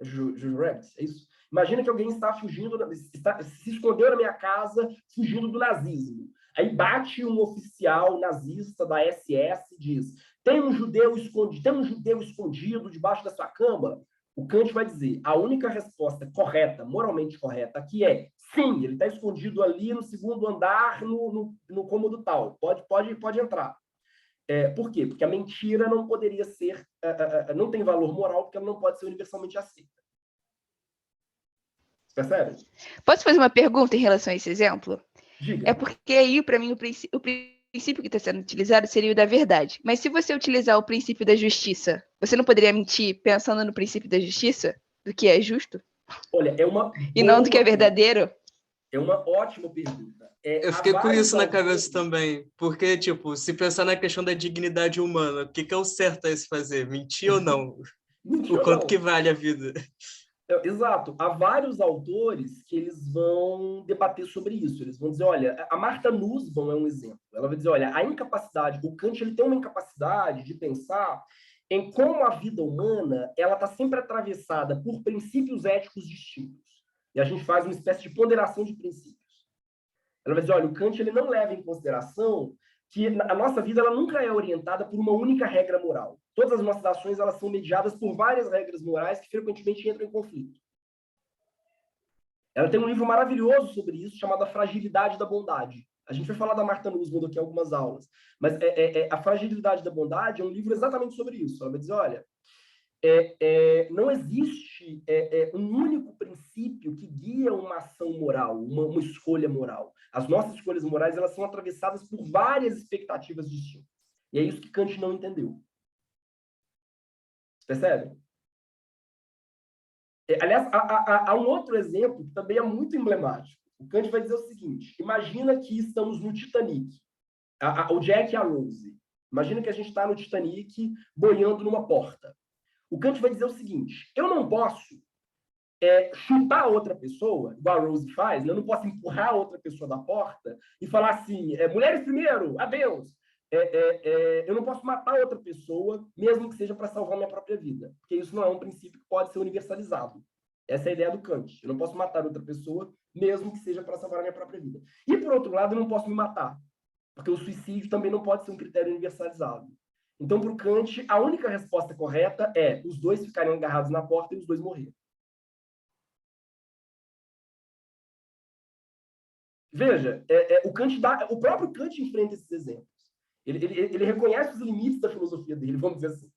Jojo Rabbit, é isso? Imagina que alguém está fugindo, se escondeu na minha casa, fugindo do nazismo. Aí bate um oficial nazista da SS e diz: tem um judeu escondido debaixo da sua cama? O Kant vai dizer, a única resposta correta, moralmente correta, aqui é sim, ele está escondido ali no segundo andar, no cômodo tal. Pode entrar. Por quê? Porque a mentira não poderia ser, não tem valor moral, porque ela não pode ser universalmente aceita. Você percebe? Posso fazer uma pergunta em relação a esse exemplo? Diga. É porque aí, para mim, o princípio que está sendo utilizado seria o da verdade. Mas se você utilizar o princípio da justiça, você não poderia mentir pensando no princípio da justiça? Do que é justo? Olha, é uma e não do que é verdadeiro? É uma ótima pergunta. Eu fiquei com isso na cabeça também. Porque, tipo, se pensar na questão da dignidade humana, o que é o certo a se fazer? Mentir ou não? Mentir o quanto que vale a vida? Exato. Há vários autores que eles vão debater sobre isso. Eles vão dizer, olha, a Martha Nussbaum é um exemplo. Ela vai dizer, olha, a incapacidade, o Kant ele tem uma incapacidade de pensar em como a vida humana ela está sempre atravessada por princípios éticos distintos. E a gente faz uma espécie de ponderação de princípios. Ela vai dizer, olha, o Kant ele não leva em consideração que a nossa vida ela nunca é orientada por uma única regra moral. Todas as nossas ações elas são mediadas por várias regras morais que frequentemente entram em conflito. Ela tem um livro maravilhoso sobre isso, chamado A Fragilidade da Bondade. A gente vai falar da Martha Nussbaum daqui a algumas aulas. Mas A Fragilidade da Bondade é um livro exatamente sobre isso. Ela vai dizer, olha, não existe um único princípio que guia uma ação moral, uma escolha moral. As nossas escolhas morais elas são atravessadas por várias expectativas distintas. E é isso que Kant não entendeu. Você percebe? Aliás, há um outro exemplo que também é muito emblemático. O Kant vai dizer o seguinte, imagina que estamos no Titanic, o Jack e a Rose. Imagina que a gente está no Titanic boiando numa porta. O Kant vai dizer o seguinte, eu não posso chutar a outra pessoa, igual a Rose faz, né? Eu não posso empurrar a outra pessoa da porta e falar assim, mulheres primeiro, adeus. Eu não posso matar outra pessoa, mesmo que seja para salvar minha própria vida, porque isso não é um princípio que pode ser universalizado. Essa é a ideia do Kant. Eu não posso matar outra pessoa, mesmo que seja para salvar a minha própria vida. E, por outro lado, eu não posso me matar, porque o suicídio também não pode ser um critério universalizado. Então, para o Kant, a única resposta correta é os dois ficarem agarrados na porta e os dois morrerem. Veja, o próprio Kant enfrenta esses exemplos. Ele reconhece os limites da filosofia dele, vamos dizer assim.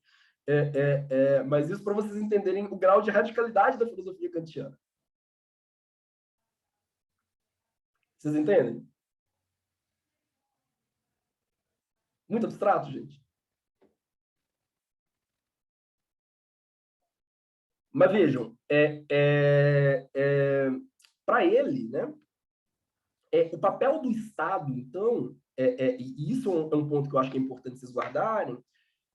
Mas isso para vocês entenderem o grau de radicalidade da filosofia kantiana. Vocês entendem? Muito abstrato, gente. Mas vejam, para ele, né, o papel do Estado, então, e isso é um ponto que eu acho que é importante vocês guardarem,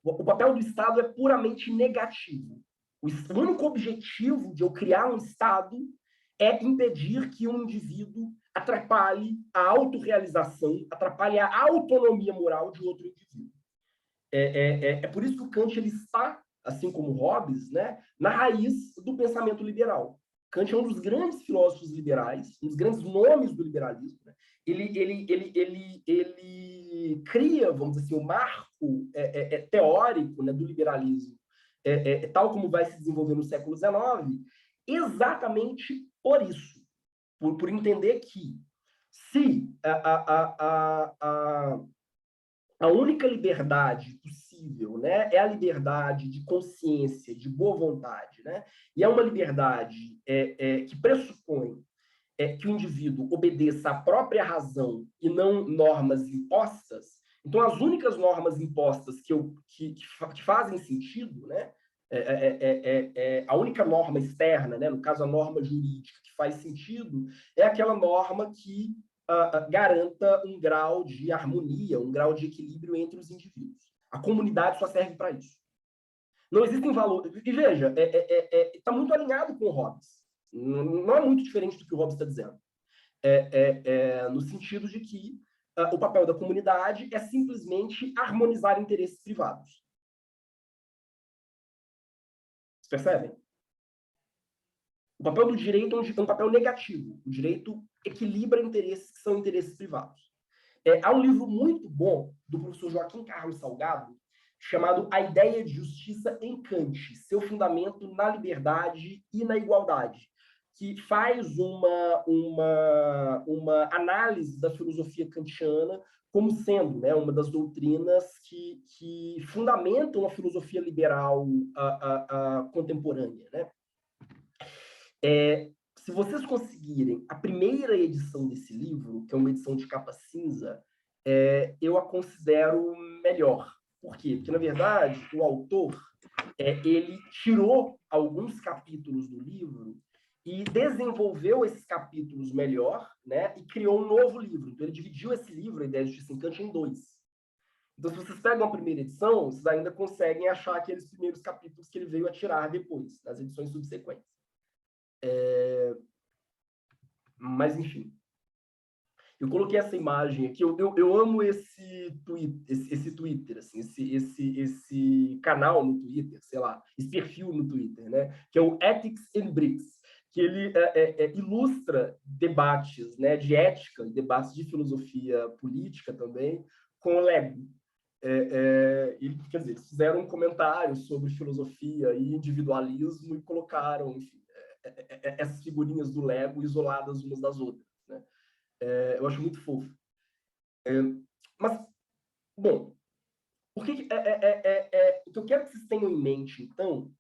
o papel do Estado é puramente negativo. O único objetivo de eu criar um Estado é impedir que um indivíduo atrapalhe a autorrealização, atrapalhe a autonomia moral de outro indivíduo. É por isso que o Kant ele está, assim como Hobbes, né, na raiz do pensamento liberal. Kant é um dos grandes filósofos liberais, um dos grandes nomes do liberalismo. Né? Ele cria, vamos dizer assim, o marco teórico, né, do liberalismo, tal como vai se desenvolver no século XIX, exatamente por isso, por entender que se a única liberdade possível, né, é a liberdade de consciência, de boa vontade, né? E é uma liberdade que pressupõe que o indivíduo obedeça à própria razão e não normas impostas. Então, as únicas normas impostas que fazem sentido, né, a única norma externa, né, no caso a norma jurídica que faz sentido, é aquela norma que garanta um grau de harmonia, um grau de equilíbrio entre os indivíduos. A comunidade só serve para isso. Não existem valores. E veja, está muito alinhado com o Hobbes. Não é muito diferente do que o Hobbes está dizendo. No sentido de que o papel da comunidade é simplesmente harmonizar interesses privados. Vocês percebem? O papel do direito é um papel negativo. O direito equilibra interesses que são interesses privados. Há um livro muito bom do professor Joaquim Carlos Salgado, chamado A Ideia de Justiça em Kant, seu fundamento na liberdade e na igualdade, que faz uma análise da filosofia kantiana como sendo, né, uma das doutrinas que fundamentam a filosofia liberal contemporânea, né? Se vocês conseguirem a primeira edição desse livro, que é uma edição de capa cinza, eu a considero melhor. Por quê? Porque, na verdade, o autor ele tirou alguns capítulos do livro e desenvolveu esses capítulos melhor, né, e criou um novo livro. Então, ele dividiu esse livro, A Ideia de Justiça em Kant, em 2. Então, se vocês pegam a primeira edição, vocês ainda conseguem achar aqueles primeiros capítulos que ele veio a tirar depois, nas edições subsequentes. Mas, enfim. Eu coloquei essa imagem aqui. Eu amo esse Twitter, assim, esse canal no Twitter, sei lá, esse perfil no Twitter, né? Que é o Ethics and Bricks, que ele ilustra debates, né, de ética, debates de filosofia política também, com o Lego. Quer dizer, eles fizeram um comentário sobre filosofia e individualismo e colocaram, enfim, essas figurinhas do Lego isoladas umas das outras, né? Eu acho muito fofo. Mas, bom, o que eu quero que vocês tenham em mente, então,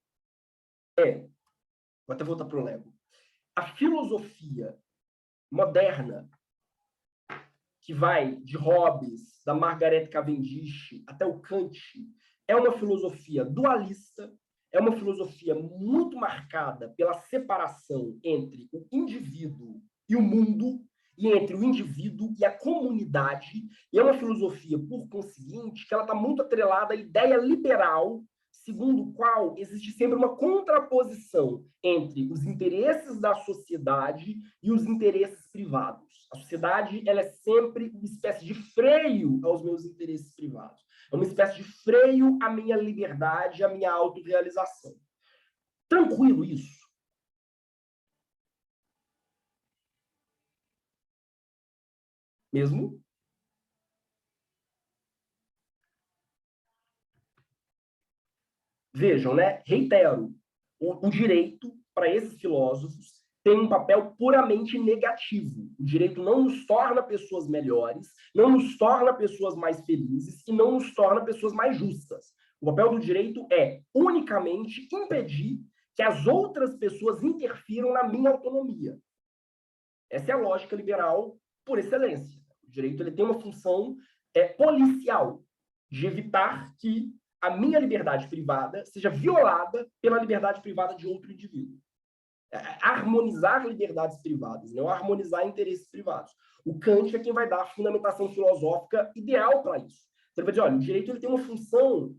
vou até voltar para o Lego. A filosofia moderna, que vai de Hobbes, da Margaret Cavendish até o Kant, é uma filosofia dualista, é uma filosofia muito marcada pela separação entre o indivíduo e o mundo, e entre o indivíduo e a comunidade, e é uma filosofia, por conseguinte, que ela está muito atrelada à ideia liberal, segundo o qual existe sempre uma contraposição entre os interesses da sociedade e os interesses privados. A sociedade, ela é sempre uma espécie de freio aos meus interesses privados. É uma espécie de freio à minha liberdade, à minha autorrealização. Tranquilo isso? Mesmo? Vejam, né? Reitero, o direito, para esses filósofos, tem um papel puramente negativo. O direito não nos torna pessoas melhores, não nos torna pessoas mais felizes e não nos torna pessoas mais justas. O papel do direito é unicamente impedir que as outras pessoas interfiram na minha autonomia. Essa é a lógica liberal por excelência. O direito ele tem uma função policial, de evitar que a minha liberdade privada seja violada pela liberdade privada de outro indivíduo. Harmonizar liberdades privadas, não harmonizar interesses privados. O Kant é quem vai dar a fundamentação filosófica ideal para isso. Você vai dizer, olha, o direito ele tem uma função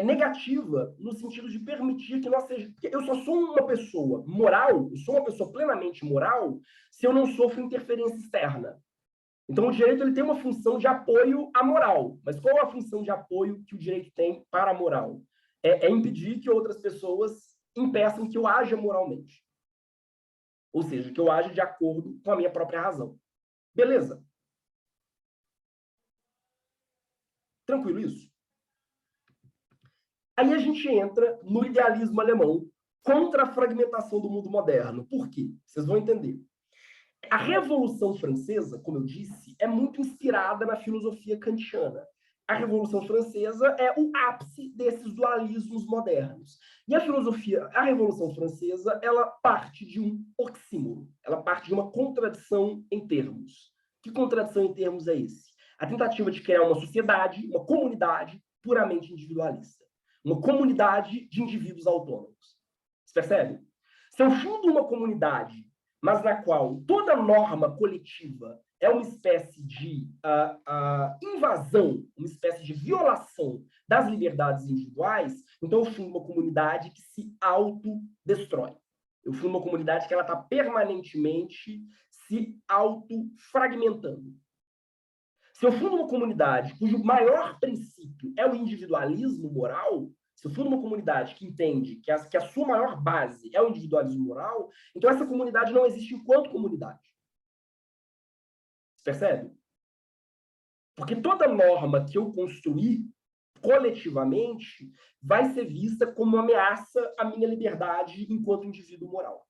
negativa no sentido de permitir que nós sejamos... Eu só sou uma pessoa moral, eu sou uma pessoa plenamente moral se eu não sofro interferência externa. Então, o direito ele tem uma função de apoio à moral. Mas qual é a função de apoio que o direito tem para a moral? É impedir que outras pessoas impeçam que eu haja moralmente. Ou seja, que eu haja de acordo com a minha própria razão. Beleza. Tranquilo isso? Aí a gente entra no idealismo alemão contra a fragmentação do mundo moderno. Por quê? Vocês vão entender. A Revolução Francesa, como eu disse, é muito inspirada na filosofia kantiana. a Revolução Francesa é o ápice desses dualismos modernos. E a Revolução Francesa, ela parte de um oxímoro, ela parte de uma contradição em termos. Que contradição em termos é esse? A tentativa de criar uma sociedade, uma comunidade puramente individualista. Uma comunidade de indivíduos autônomos. Você percebe? Se eu fundo uma comunidade, mas na qual toda norma coletiva é uma espécie de invasão, uma espécie de violação das liberdades individuais, então eu fundo uma comunidade que se autodestrói. Eu fundo uma comunidade que ela está permanentemente se autofragmentando. Se eu fundo uma comunidade cujo maior princípio é o individualismo moral, se eu fundo uma comunidade que entende que a sua maior base é o individualismo moral, então essa comunidade não existe enquanto comunidade. Percebe? Porque toda norma que eu construir coletivamente vai ser vista como uma ameaça à minha liberdade enquanto indivíduo moral.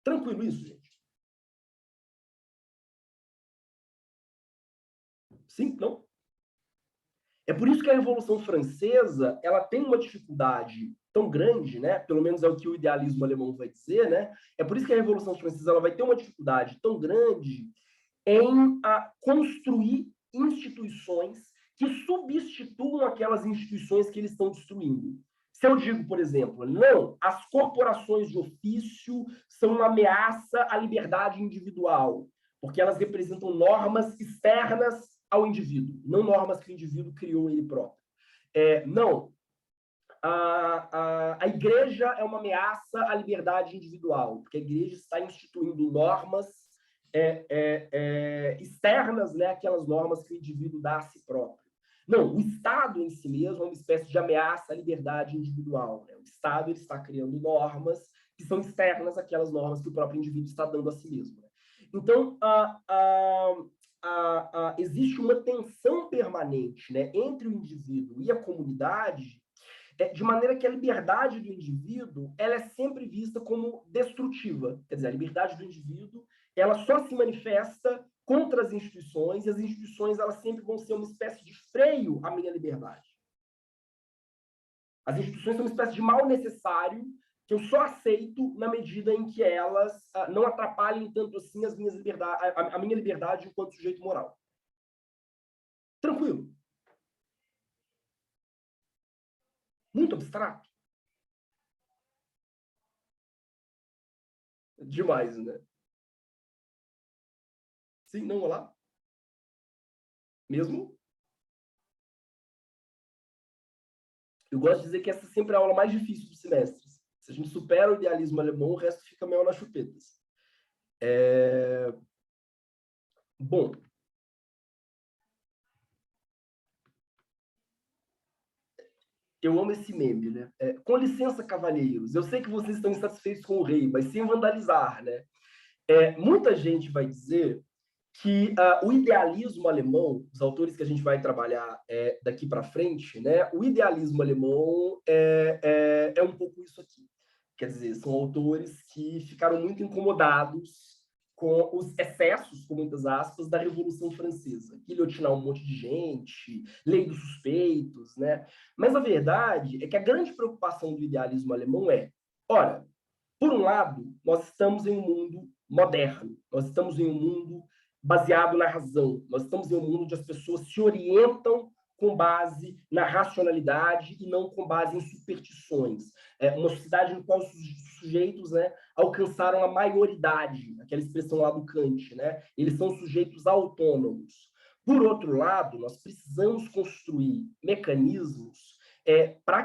Tranquilo isso, gente? Sim? Não? É por isso que a Revolução Francesa ela tem uma dificuldade tão grande, né? Pelo menos é o que o idealismo alemão vai dizer, né? É por isso que a Revolução Francesa ela vai ter uma dificuldade tão grande em construir instituições que substituam aquelas instituições que eles estão destruindo. Se eu digo, por exemplo, não, as corporações de ofício são uma ameaça à liberdade individual, porque elas representam normas externas ao indivíduo, não normas que o indivíduo criou ele próprio. Não, a igreja é uma ameaça à liberdade individual, porque a igreja está instituindo normas externas, né, aquelas normas que o indivíduo dá a si próprio. Não, o Estado em si mesmo é uma espécie de ameaça à liberdade individual. Né? O Estado ele está criando normas que são externas àquelas normas que o próprio indivíduo está dando a si mesmo. Né? Então, existe uma tensão permanente, né, entre o indivíduo e a comunidade, de maneira que a liberdade do indivíduo ela é sempre vista como destrutiva. Quer dizer, a liberdade do indivíduo ela só se manifesta contra as instituições, e as instituições elas sempre vão ser uma espécie de freio à minha liberdade. As instituições são uma espécie de mal necessário que eu só aceito na medida em que elas não atrapalhem tanto assim as minhas a minha liberdade enquanto sujeito moral. Tranquilo. Muito abstrato. Demais, né? Sim, não, olá? Mesmo? Eu gosto de dizer que essa sempre é a aula mais difícil dos semestres. Se a gente supera o idealismo alemão, o resto fica meio nas chupetas. Bom. Eu amo esse meme, né? Com licença, cavalheiros. Eu sei que vocês estão insatisfeitos com o rei, mas sem vandalizar, né? Muita gente vai dizer que o idealismo alemão, os autores que a gente vai trabalhar daqui para frente, né? O idealismo alemão é um pouco isso aqui. Quer dizer, são autores que ficaram muito incomodados com os excessos, com muitas aspas, da Revolução Francesa. Guilhotinar um monte de gente, lei dos suspeitos, né? Mas a verdade é que a grande preocupação do idealismo alemão ora, por um lado, nós estamos em um mundo moderno, nós estamos em um mundo baseado na razão, nós estamos em um mundo onde as pessoas se orientam com base na racionalidade e não com base em superstições. Uma sociedade em qual os sujeitos, né, alcançaram a maioridade, aquela expressão lá do Kant, né? Eles são sujeitos autônomos. Por outro lado, nós precisamos construir mecanismos para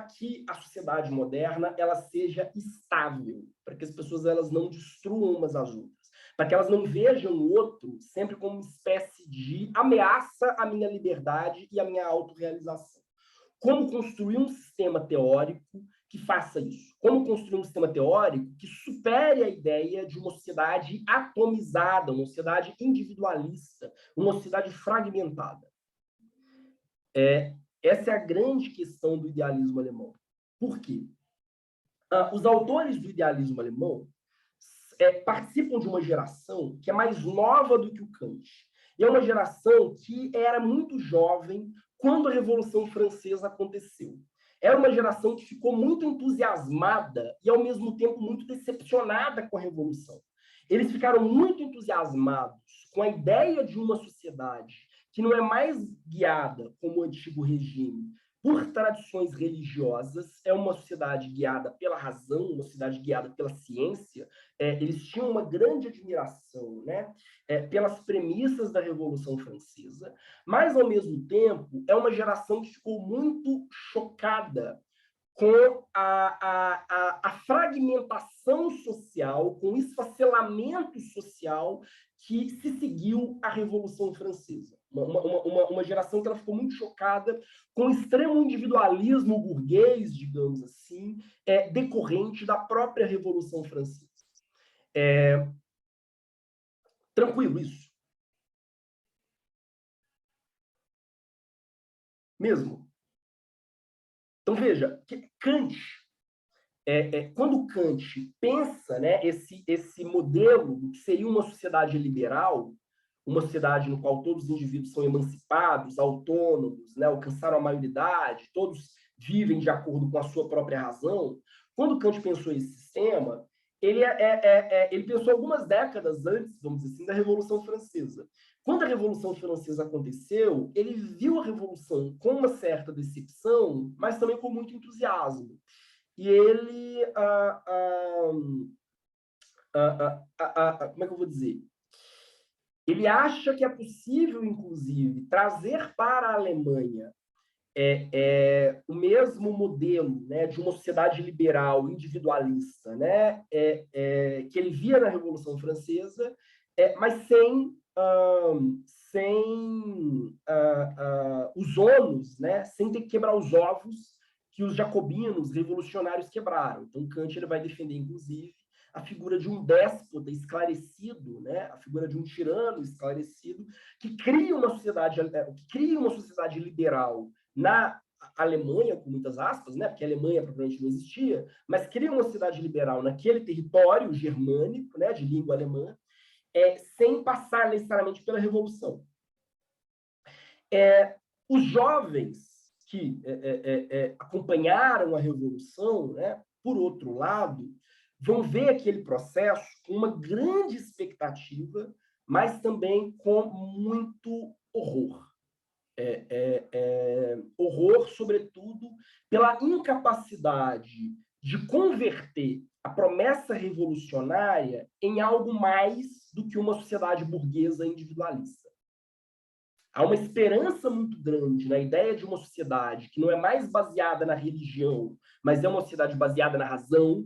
que a sociedade moderna ela seja estável, para que as pessoas elas não destruam umas às outras, para que elas não vejam o outro sempre como uma espécie de ameaça à minha liberdade e à minha autorrealização. Como construir um sistema teórico que faça isso? Como construir um sistema teórico que supere a ideia de uma sociedade atomizada, uma sociedade individualista, uma sociedade fragmentada? Essa é a grande questão do idealismo alemão. Por quê? Os autores do idealismo alemão, participam de uma geração que é mais nova do que o Kant. E é uma geração que era muito jovem quando a Revolução Francesa aconteceu. Era uma geração que ficou muito entusiasmada e, ao mesmo tempo, muito decepcionada com a Revolução. Eles ficaram muito entusiasmados com a ideia de uma sociedade que não é mais guiada, como o antigo regime, por tradições religiosas, é uma sociedade guiada pela razão, uma sociedade guiada pela ciência. Eles tinham uma grande admiração, né, pelas premissas da Revolução Francesa, mas, ao mesmo tempo, é uma geração que ficou muito chocada com a fragmentação social, com o esfacelamento social que se seguiu à Revolução Francesa. Uma geração que ela ficou muito chocada com o extremo individualismo burguês, digamos assim, decorrente da própria Revolução Francesa. Tranquilo isso? Mesmo? Então, veja, que Kant, quando Kant pensa, né, esse modelo que seria uma sociedade liberal, uma sociedade no qual todos os indivíduos são emancipados, autônomos, né, alcançaram a maioridade, todos vivem de acordo com a sua própria razão. Quando Kant pensou esse sistema, ele pensou algumas décadas antes, vamos dizer assim, da Revolução Francesa. Quando a Revolução Francesa aconteceu, ele viu a Revolução com uma certa decepção, mas também com muito entusiasmo. E ele... como é que eu vou dizer? Ele acha que é possível, inclusive, trazer para a Alemanha o mesmo modelo, né, de uma sociedade liberal, individualista, né, que ele via na Revolução Francesa, mas sem os ônus, né, sem ter que quebrar os ovos que os jacobinos revolucionários quebraram. Então, Kant ele vai defender, inclusive, a figura de um déspota esclarecido, né, a figura de um tirano esclarecido, que cria uma sociedade liberal na Alemanha, com muitas aspas, né, porque a Alemanha propriamente não existia, mas cria uma sociedade liberal naquele território germânico, né, de língua alemã, sem passar necessariamente pela Revolução. Os jovens que acompanharam a Revolução, né, por outro lado, vão ver aquele processo com uma grande expectativa, mas também com muito horror. Horror, sobretudo, pela incapacidade de converter a promessa revolucionária em algo mais do que uma sociedade burguesa individualista. Há uma esperança muito grande na ideia de uma sociedade que não é mais baseada na religião, mas é uma sociedade baseada na razão,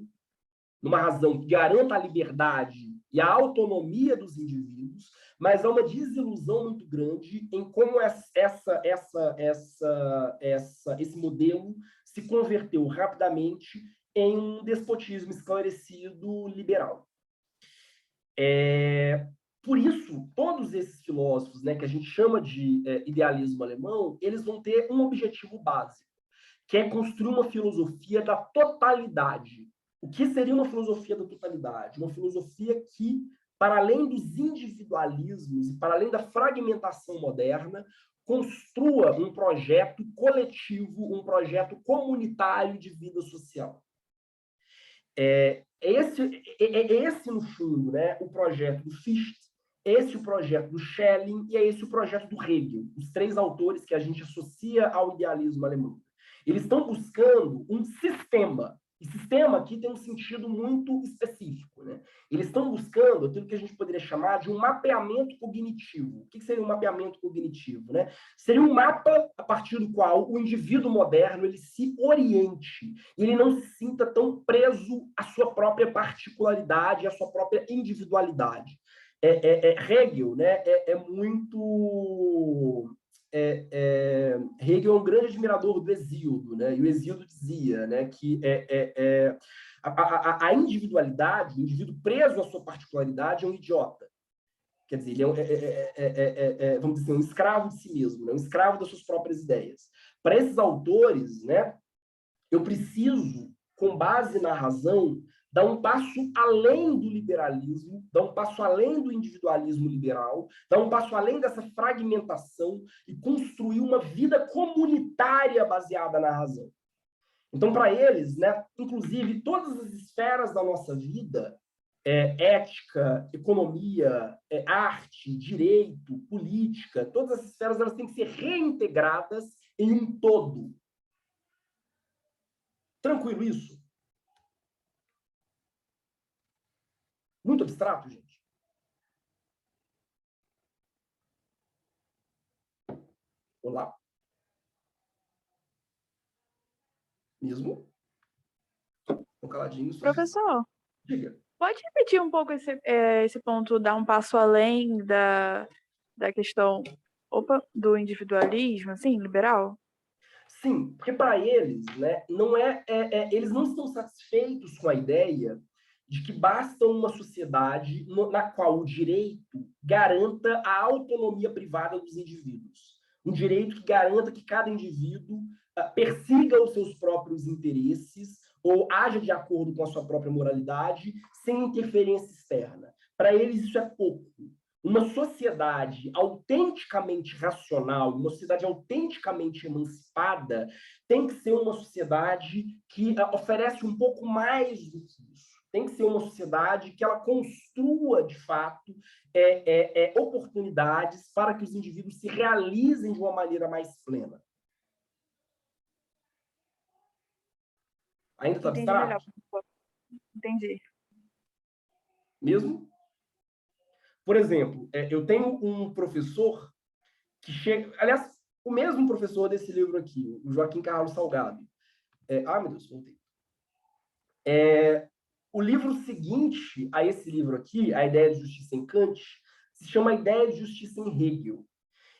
numa razão que garanta a liberdade e a autonomia dos indivíduos, mas há uma desilusão muito grande em como esse modelo se converteu rapidamente em um despotismo esclarecido liberal. Por isso, todos esses filósofos, né, que a gente chama de idealismo alemão, eles vão ter um objetivo básico, que é construir uma filosofia da totalidade. O que seria uma filosofia da totalidade? Uma filosofia que, para além dos individualismos e para além da fragmentação moderna, construa um projeto coletivo, um projeto comunitário de vida social. Esse, no fundo, né, o projeto do Fichte, esse o projeto do Schelling e esse o projeto do Hegel, os três autores que a gente associa ao idealismo alemão. Eles estão buscando um sistema. E sistema aqui tem um sentido muito específico, né? Eles estão buscando aquilo que a gente poderia chamar de um mapeamento cognitivo. O que seria um mapeamento cognitivo, né? Seria um mapa a partir do qual o indivíduo moderno ele se oriente, ele não se sinta tão preso à sua própria particularidade, à sua própria individualidade. Hegel, né, Hegel é um grande admirador do Hesíodo, né? E o Hesíodo dizia, né, que a individualidade, o indivíduo preso à sua particularidade é um idiota. Quer dizer, ele vamos dizer, um escravo de si mesmo, né? Um escravo das suas próprias ideias. Para esses autores, né, eu preciso, com base na razão, dá um passo além do liberalismo, dá um passo além do individualismo liberal, dá um passo além dessa fragmentação e construir uma vida comunitária baseada na razão. Então, para eles, né, inclusive, todas as esferas da nossa vida, ética, economia, arte, direito, política, todas essas esferas elas têm que ser reintegradas em um todo. Tranquilo isso? Muito abstrato, gente. Olá. Mesmo? Estão caladinhos. Professor, Diga. pode repetir um pouco esse ponto, dar um passo além da questão do individualismo, assim, liberal? Sim, porque para eles, né, não eles não estão satisfeitos com a ideia de que basta uma sociedade na qual o direito garanta a autonomia privada dos indivíduos. Um direito que garanta que cada indivíduo persiga os seus próprios interesses ou haja de acordo com a sua própria moralidade, sem interferência externa. Para eles, isso é pouco. Uma sociedade autenticamente racional, uma sociedade autenticamente emancipada, tem que ser uma sociedade que oferece um pouco mais do que isso. Tem que ser uma sociedade que ela construa, de fato, oportunidades para que os indivíduos se realizem de uma maneira mais plena. Ainda está abstrato? Entendi. Mesmo? Por exemplo, eu tenho um professor que chega... Aliás, o mesmo professor desse livro aqui, o Joaquim Carlos Salgado. Meu Deus, voltei. O livro seguinte a esse livro aqui, A Ideia de Justiça em Kant, se chama A Ideia de Justiça em Hegel.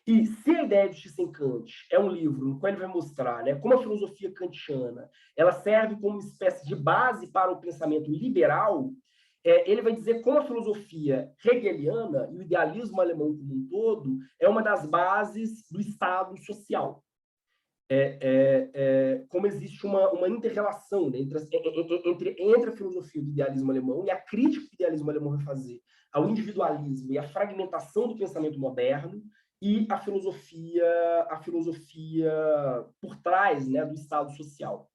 E se A Ideia de Justiça em Kant é um livro no qual ele vai mostrar, né, como a filosofia kantiana ela serve como uma espécie de base para o pensamento liberal, ele vai dizer como a filosofia hegeliana e o idealismo alemão como um todo é uma das bases do Estado social. Como existe uma inter-relação, né, entre a filosofia do idealismo alemão e a crítica que o idealismo alemão vai fazer ao individualismo e à fragmentação do pensamento moderno e a filosofia por trás, né, do Estado social.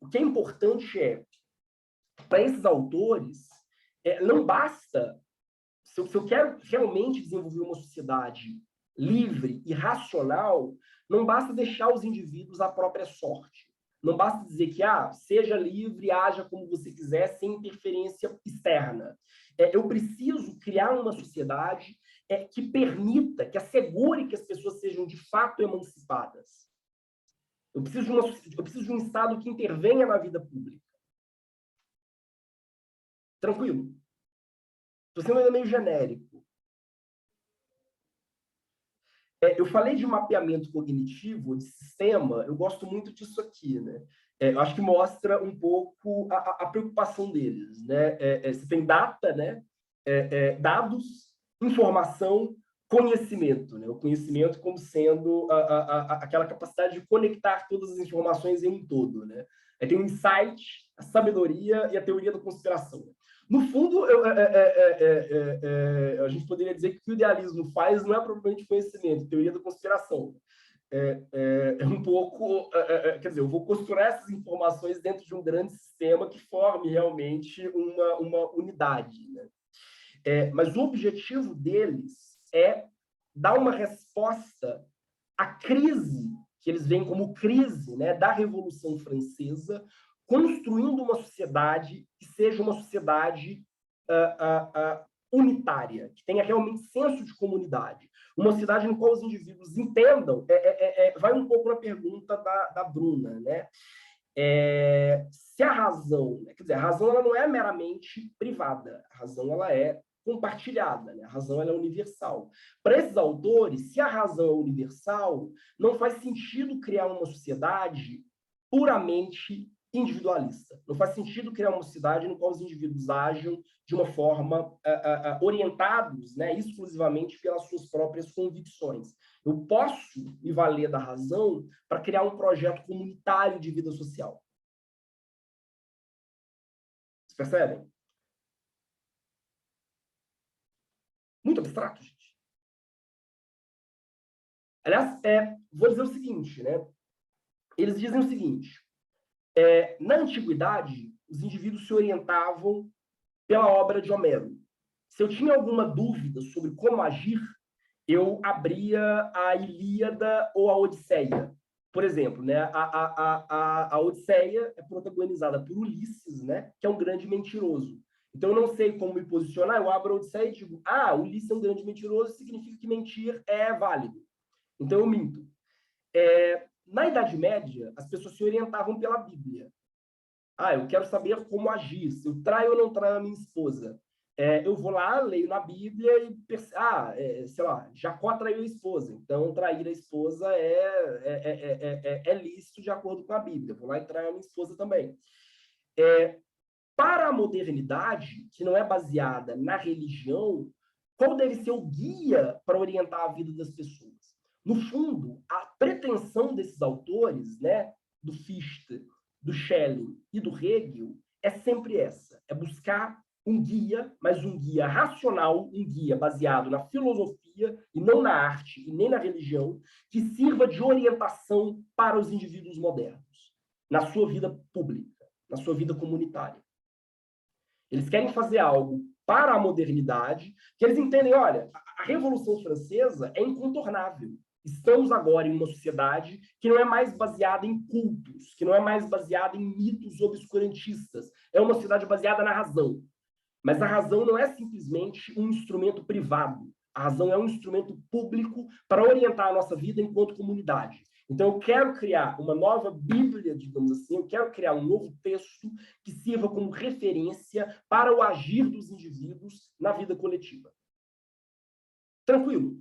O que é importante para esses autores, não basta, se eu quero realmente desenvolver uma sociedade livre e racional, não basta deixar os indivíduos à própria sorte. Não basta dizer que seja livre, haja como você quiser, sem interferência externa. Eu preciso criar uma sociedade que permita, que assegure que as pessoas sejam de fato emancipadas. Eu preciso de um Estado que intervenha na vida pública. Tranquilo. Estou sendo ainda meio genérico. Eu falei de mapeamento cognitivo, de sistema, eu gosto muito disso aqui, né? Eu acho que mostra um pouco a preocupação deles, né? Você tem data, né? Dados, informação, conhecimento, né? O conhecimento como sendo aquela capacidade de conectar todas as informações em um todo, né? Aí tem o insight, a sabedoria e a teoria da conspiração. No fundo, a gente poderia dizer que o que o idealismo faz não é propriamente conhecimento, teoria da conspiração. Um pouco... quer dizer, eu vou costurar essas informações dentro de um grande sistema que forme realmente uma unidade, né? Mas o objetivo deles é dar uma resposta à crise, que eles veem como crise, né, da Revolução Francesa, construindo uma sociedade que seja uma sociedade unitária, que tenha realmente senso de comunidade. Uma sociedade em qual os indivíduos entendam, vai um pouco na pergunta da Bruna, né? Se a razão, quer dizer, a razão ela não é meramente privada, a razão ela é compartilhada, né? A razão ela é universal. Para esses autores, se a razão é universal, não faz sentido criar uma sociedade puramente individualista. Não faz sentido criar uma sociedade no qual os indivíduos ajam de uma forma orientados, né, exclusivamente pelas suas próprias convicções. Eu posso me valer da razão para criar um projeto comunitário de vida social. Vocês percebem? Muito abstrato, gente. Aliás, vou dizer o seguinte, né? Eles dizem o seguinte, na antiguidade, os indivíduos se orientavam pela obra de Homero. Se eu tinha alguma dúvida sobre como agir, eu abria a Ilíada ou a Odisseia. Por exemplo, né, a Odisseia é protagonizada por Ulisses, né, que é um grande mentiroso. Então, eu não sei como me posicionar, eu abro a Odisseia e digo, Ulisses é um grande mentiroso, significa que mentir é válido. Então, eu minto. Na Idade Média, as pessoas se orientavam pela Bíblia. Eu quero saber como agir, se eu traio ou não traio a minha esposa. Eu vou lá, leio na Bíblia e, sei lá, Jacó traiu a esposa, então trair a esposa é lícito de acordo com a Bíblia. Vou lá e traio a minha esposa também. Para a modernidade, que não é baseada na religião, qual deve ser o guia para orientar a vida das pessoas? No fundo, a pretensão desses autores, né, do Fichte, do Schelling e do Hegel, é sempre essa, é buscar um guia, mas um guia racional, um guia baseado na filosofia e não na arte e nem na religião, que sirva de orientação para os indivíduos modernos, na sua vida pública, na sua vida comunitária. Eles querem fazer algo para a modernidade, que eles entendem, olha, a Revolução Francesa é incontornável. Estamos agora em uma sociedade que não é mais baseada em cultos, que não é mais baseada em mitos obscurantistas. É uma sociedade baseada na razão. Mas a razão não é simplesmente um instrumento privado. A razão é um instrumento público para orientar a nossa vida enquanto comunidade. Então, eu quero criar uma nova Bíblia, digamos assim, eu quero criar um novo texto que sirva como referência para o agir dos indivíduos na vida coletiva. Tranquilo.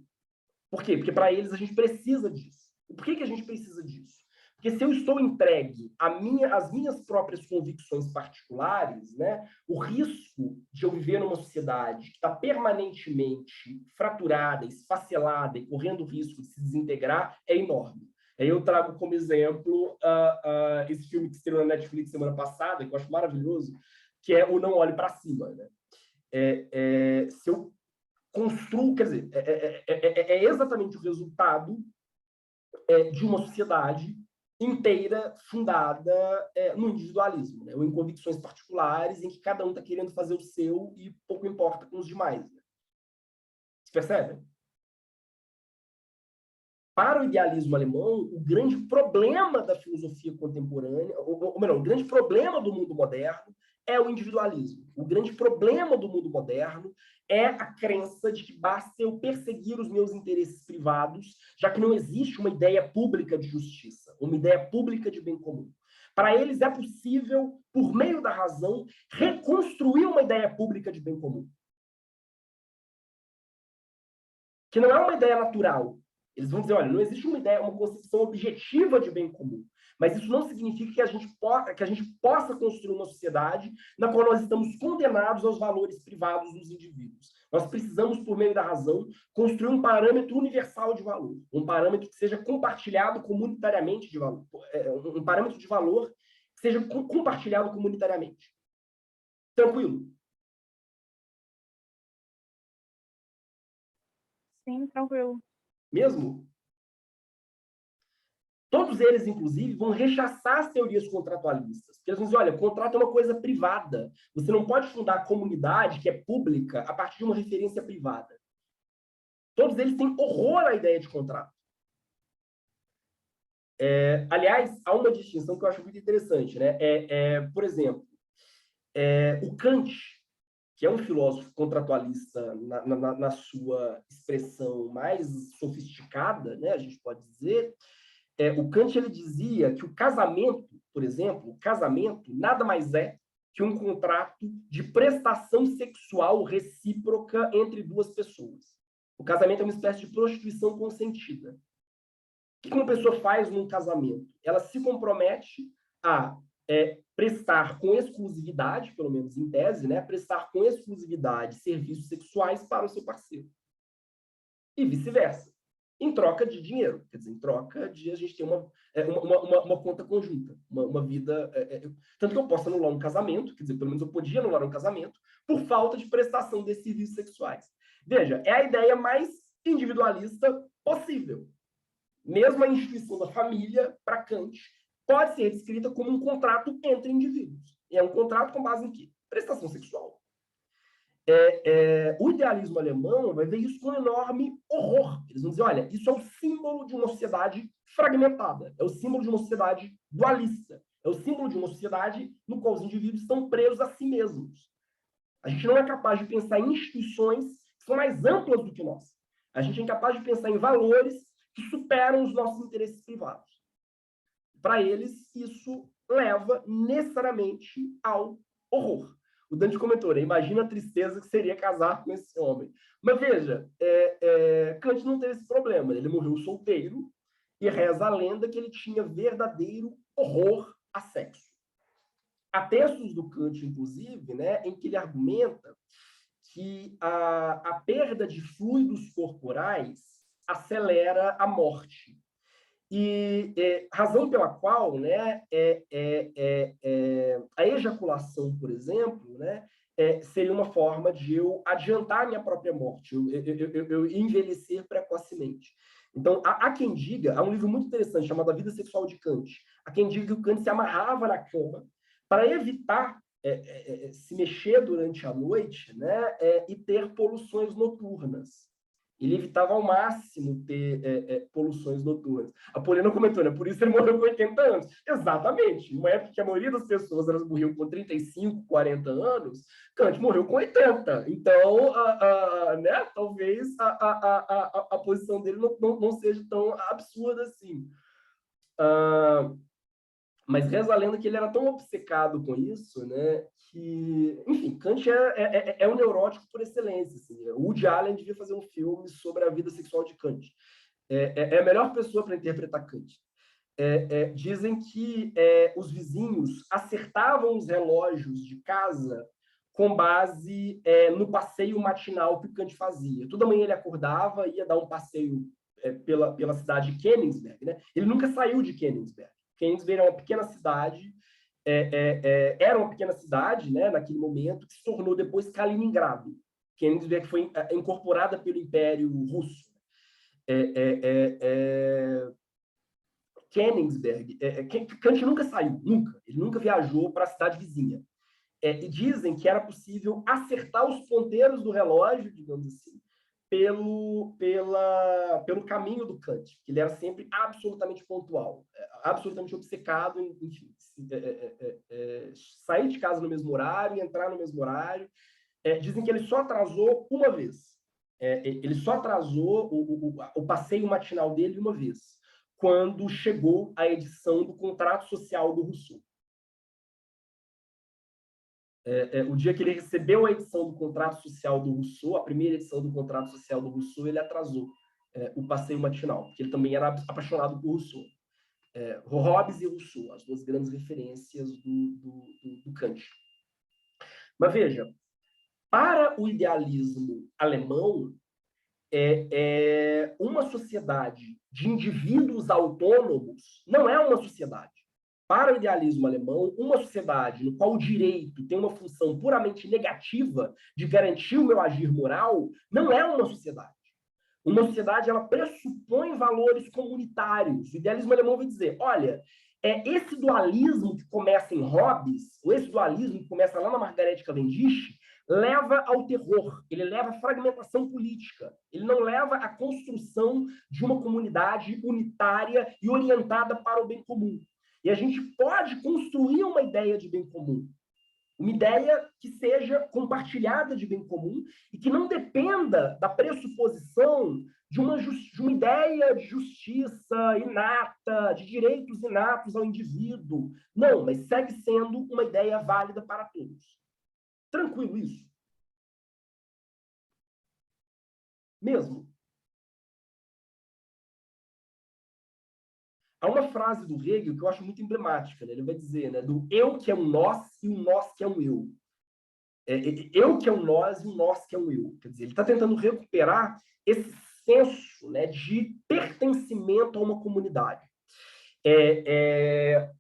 Por quê? Porque para eles a gente precisa disso. E por que a gente precisa disso? Porque se eu estou entregue às minhas próprias convicções particulares, né, o risco de eu viver numa sociedade que está permanentemente fraturada, esfacelada e correndo o risco de se desintegrar é enorme. Aí eu trago como exemplo esse filme que estreou na Netflix semana passada, que eu acho maravilhoso, que é O Não Olhe para Cima. Né? Se eu construo, quer dizer, é exatamente o resultado de uma sociedade inteira fundada no individualismo, né? Ou em convicções particulares, em que cada um está querendo fazer o seu e pouco importa com os demais. Né? Você percebe? Para o idealismo alemão, o grande problema da filosofia contemporânea, ou melhor, o grande problema do mundo moderno é o individualismo. O grande problema do mundo moderno é a crença de que basta eu perseguir os meus interesses privados, já que não existe uma ideia pública de justiça, uma ideia pública de bem comum. Para eles é possível, por meio da razão, reconstruir uma ideia pública de bem comum. Que não é uma ideia natural. Eles vão dizer, olha, não existe uma ideia, uma concepção objetiva de bem comum. Mas isso não significa que a gente possa construir uma sociedade na qual nós estamos condenados aos valores privados dos indivíduos. Nós precisamos, por meio da razão, construir um parâmetro universal de valor, um parâmetro que seja compartilhado comunitariamente de valor, um parâmetro de valor que seja compartilhado comunitariamente. Tranquilo? Sim, tranquilo. Mesmo? Todos eles, inclusive, vão rechaçar as teorias contratualistas. Porque eles vão dizer, olha, contrato é uma coisa privada. Você não pode fundar a comunidade, que é pública, a partir de uma referência privada. Todos eles têm horror à ideia de contrato. Aliás, há uma distinção que eu acho muito interessante. Né? Por exemplo, o Kant, que é um filósofo contratualista na sua expressão mais sofisticada, né, a gente pode dizer, o Kant ele dizia que o casamento, por exemplo, o casamento nada mais é que um contrato de prestação sexual recíproca entre duas pessoas. O casamento é uma espécie de prostituição consentida. O que uma pessoa faz num casamento? Ela se compromete a prestar com exclusividade, pelo menos em tese, né, prestar com exclusividade serviços sexuais para o seu parceiro. E vice-versa. em troca de dinheiro, quer dizer, em troca de a gente ter uma conta conjunta, uma vida... tanto que eu posso anular um casamento, quer dizer, pelo menos eu podia anular um casamento, por falta de prestação desses serviços sexuais. Veja, é a ideia mais individualista possível. Mesmo a instituição da família, para Kant, pode ser descrita como um contrato entre indivíduos. E é um contrato com base em quê? Prestação sexual. O idealismo alemão vai ver isso com um enorme horror. Eles vão dizer, olha, isso é o símbolo de uma sociedade fragmentada, é o símbolo de uma sociedade dualista, é o símbolo de uma sociedade no qual os indivíduos estão presos a si mesmos. A gente não é capaz de pensar em instituições que são mais amplas do que nós. A gente é incapaz de pensar em valores que superam os nossos interesses privados. Para eles, isso leva necessariamente ao horror. O Dante comentou, né? Imagina a tristeza que seria casar com esse homem. Mas veja, Kant não teve esse problema. Ele morreu solteiro e reza a lenda que ele tinha verdadeiro horror a sexo. Há textos do Kant, inclusive, né, em que ele argumenta que a perda de fluidos corporais acelera a morte. E razão pela qual, né, a ejaculação, por exemplo, né, seria uma forma de eu adiantar a minha própria morte, eu envelhecer precocemente. Então, há quem diga, há um livro muito interessante chamado A Vida Sexual de Kant, há quem diga que o Kant se amarrava na cama para evitar se mexer durante a noite, né, e ter poluições noturnas. Ele evitava ao máximo ter poluições noturnas. A Poliana comentou, né? Por isso ele morreu com 80 anos. Exatamente. Numa época que a maioria das pessoas elas morriam com 35, 40 anos, Kant morreu com 80. Então, né? Talvez a posição dele não seja tão absurda assim. Mas reza a lenda que ele era tão obcecado com isso, né, que, enfim, Kant é um neurótico por excelência. Assim. O Woody Allen devia fazer um filme sobre a vida sexual de Kant. É a melhor pessoa para interpretar Kant. Dizem que os vizinhos acertavam os relógios de casa com base no passeio matinal que o Kant fazia. Toda manhã ele acordava, ia dar um passeio pela cidade de Königsberg. Né? Ele nunca saiu de Königsberg. Königsberg é uma pequena cidade, era uma pequena cidade, né, naquele momento, que se tornou depois Kaliningrado. Königsberg foi incorporada pelo Império Russo. Königsberg, Kant nunca saiu, nunca. Ele nunca viajou para a cidade vizinha. E dizem que era possível acertar os ponteiros do relógio, digamos assim, pelo caminho do Kant, que ele era sempre absolutamente pontual, absolutamente obcecado em enfim, sair de casa no mesmo horário, entrar no mesmo horário. Dizem que ele só atrasou uma vez. Ele só atrasou o passeio matinal dele uma vez, quando chegou a edição do Contrato Social do Rousseau. O dia que ele recebeu a edição do Contrato Social do Rousseau, a primeira edição do Contrato Social do Rousseau, ele atrasou o passeio matinal, porque ele também era apaixonado por Rousseau. Hobbes e Rousseau, as duas grandes referências do Kant. Mas veja, para o idealismo alemão, uma sociedade de indivíduos autônomos não é uma sociedade. Para o idealismo alemão, uma sociedade no qual o direito tem uma função puramente negativa de garantir o meu agir moral, não é uma sociedade. Uma sociedade, ela pressupõe valores comunitários. O idealismo alemão vai dizer, olha, esse dualismo que começa em Hobbes, ou esse dualismo que começa lá na Margaret Cavendish, leva ao terror, ele leva à fragmentação política, ele não leva à construção de uma comunidade unitária e orientada para o bem comum. E a gente pode construir uma ideia de bem comum, uma ideia que seja compartilhada de bem comum e que não dependa da pressuposição de uma ideia de justiça inata, de direitos inatos ao indivíduo. Não, mas segue sendo uma ideia válida para todos. Tranquilo isso? Mesmo. Há uma frase do Hegel que eu acho muito emblemática, né? Ele vai dizer, né, do eu que é um nós e um nós que é um eu. Eu que é um nós e um nós que é um eu. Quer dizer, ele está tentando recuperar esses senso, né, de pertencimento a uma comunidade.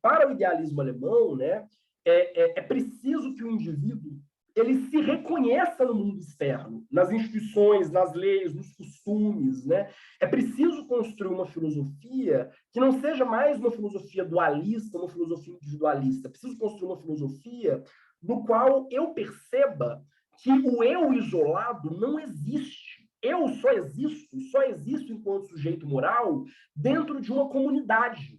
Para o idealismo alemão, né, é preciso que o indivíduo ele se reconheça no mundo externo, nas instituições, nas leis, nos costumes, né? É preciso construir uma filosofia que não seja mais uma filosofia dualista, uma filosofia individualista. É preciso construir uma filosofia no qual eu perceba que o eu isolado não existe. Eu só existo enquanto sujeito moral dentro de uma comunidade.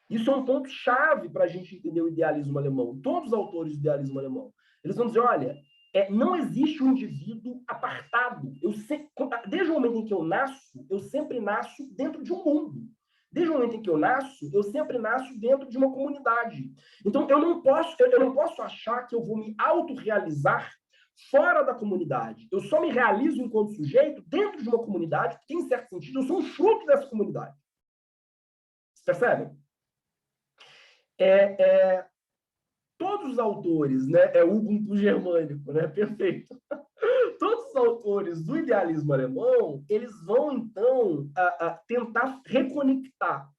Isso é um ponto-chave para a gente entender o idealismo alemão. Todos os autores do idealismo alemão, eles vão dizer, olha, não existe um indivíduo apartado. Desde o momento em que eu sempre nasço dentro de um mundo. Desde o momento em que eu nasço, eu sempre nasço dentro de uma comunidade. Então, eu não posso achar que eu vou me autorrealizar fora da comunidade. Eu só me realizo enquanto sujeito dentro de uma comunidade, porque, em certo sentido, eu sou um fruto dessa comunidade. Vocês percebem? Todos os autores, né, o Ubuntu germânico, né, perfeito. Todos os autores do idealismo alemão, eles vão, então, tentar reconectar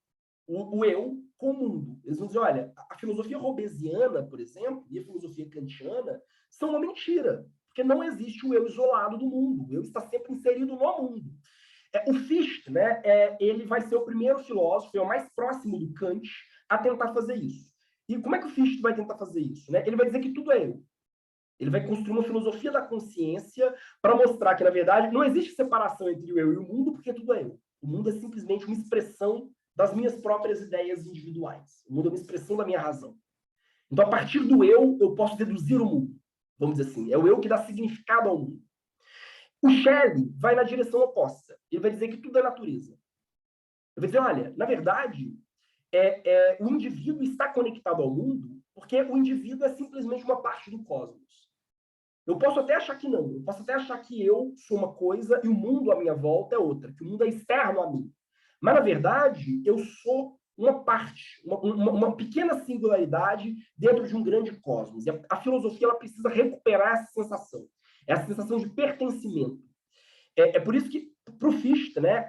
o eu com o mundo. Eles vão dizer, olha, a filosofia hobbesiana, por exemplo, e a filosofia kantiana são uma mentira, porque não existe o eu isolado do mundo. O eu está sempre inserido no mundo. O Fichte, né, ele vai ser o primeiro filósofo, é o mais próximo do Kant, a tentar fazer isso. E como é que o Fichte vai tentar fazer isso? Né? Ele vai dizer que tudo é eu. Ele vai construir uma filosofia da consciência para mostrar que, na verdade, não existe separação entre o eu e o mundo, porque tudo é eu. O mundo é simplesmente uma expressão das minhas próprias ideias individuais. O mundo é uma expressão da minha razão. Então, a partir do eu posso deduzir o mundo. Vamos dizer assim, é o eu que dá significado ao mundo. O Schelling vai na direção oposta. Ele vai dizer que tudo é natureza. Ele vai dizer, olha, na verdade, o indivíduo está conectado ao mundo porque o indivíduo é simplesmente uma parte do cosmos. Eu posso até achar que não. Eu posso até achar que eu sou uma coisa e o mundo à minha volta é outra, que o mundo é externo a mim. Mas, na verdade, eu sou uma parte, uma pequena singularidade dentro de um grande cosmos. E a filosofia ela precisa recuperar essa sensação de pertencimento. Por isso que, para o Fichte, né,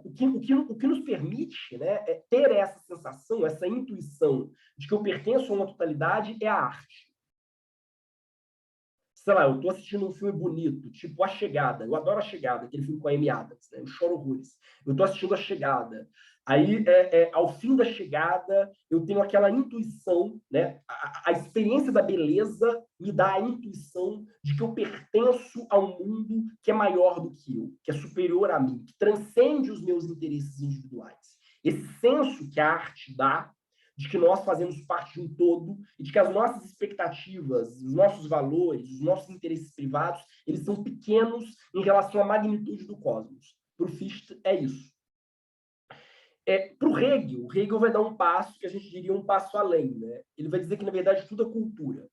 o que nos permite, né, ter essa sensação, essa intuição de que eu pertenço a uma totalidade é a arte. Sei lá, eu estou assistindo um filme bonito, tipo A Chegada. Eu adoro A Chegada, aquele filme com a Amy Adams, né? Eu choro horrores. Eu estou assistindo A Chegada. Aí, ao fim da chegada, eu tenho aquela intuição, né? A experiência da beleza me dá a intuição de que eu pertenço a um mundo que é maior do que eu, que é superior a mim, que transcende os meus interesses individuais. Esse senso que a arte dá de que nós fazemos parte de um todo e de que as nossas expectativas, os nossos valores, os nossos interesses privados, eles são pequenos em relação à magnitude do cosmos. Para o Fichte, é isso. Para o Hegel vai dar um passo que a gente diria um passo além. Né? Ele vai dizer que, na verdade, tudo é cultura.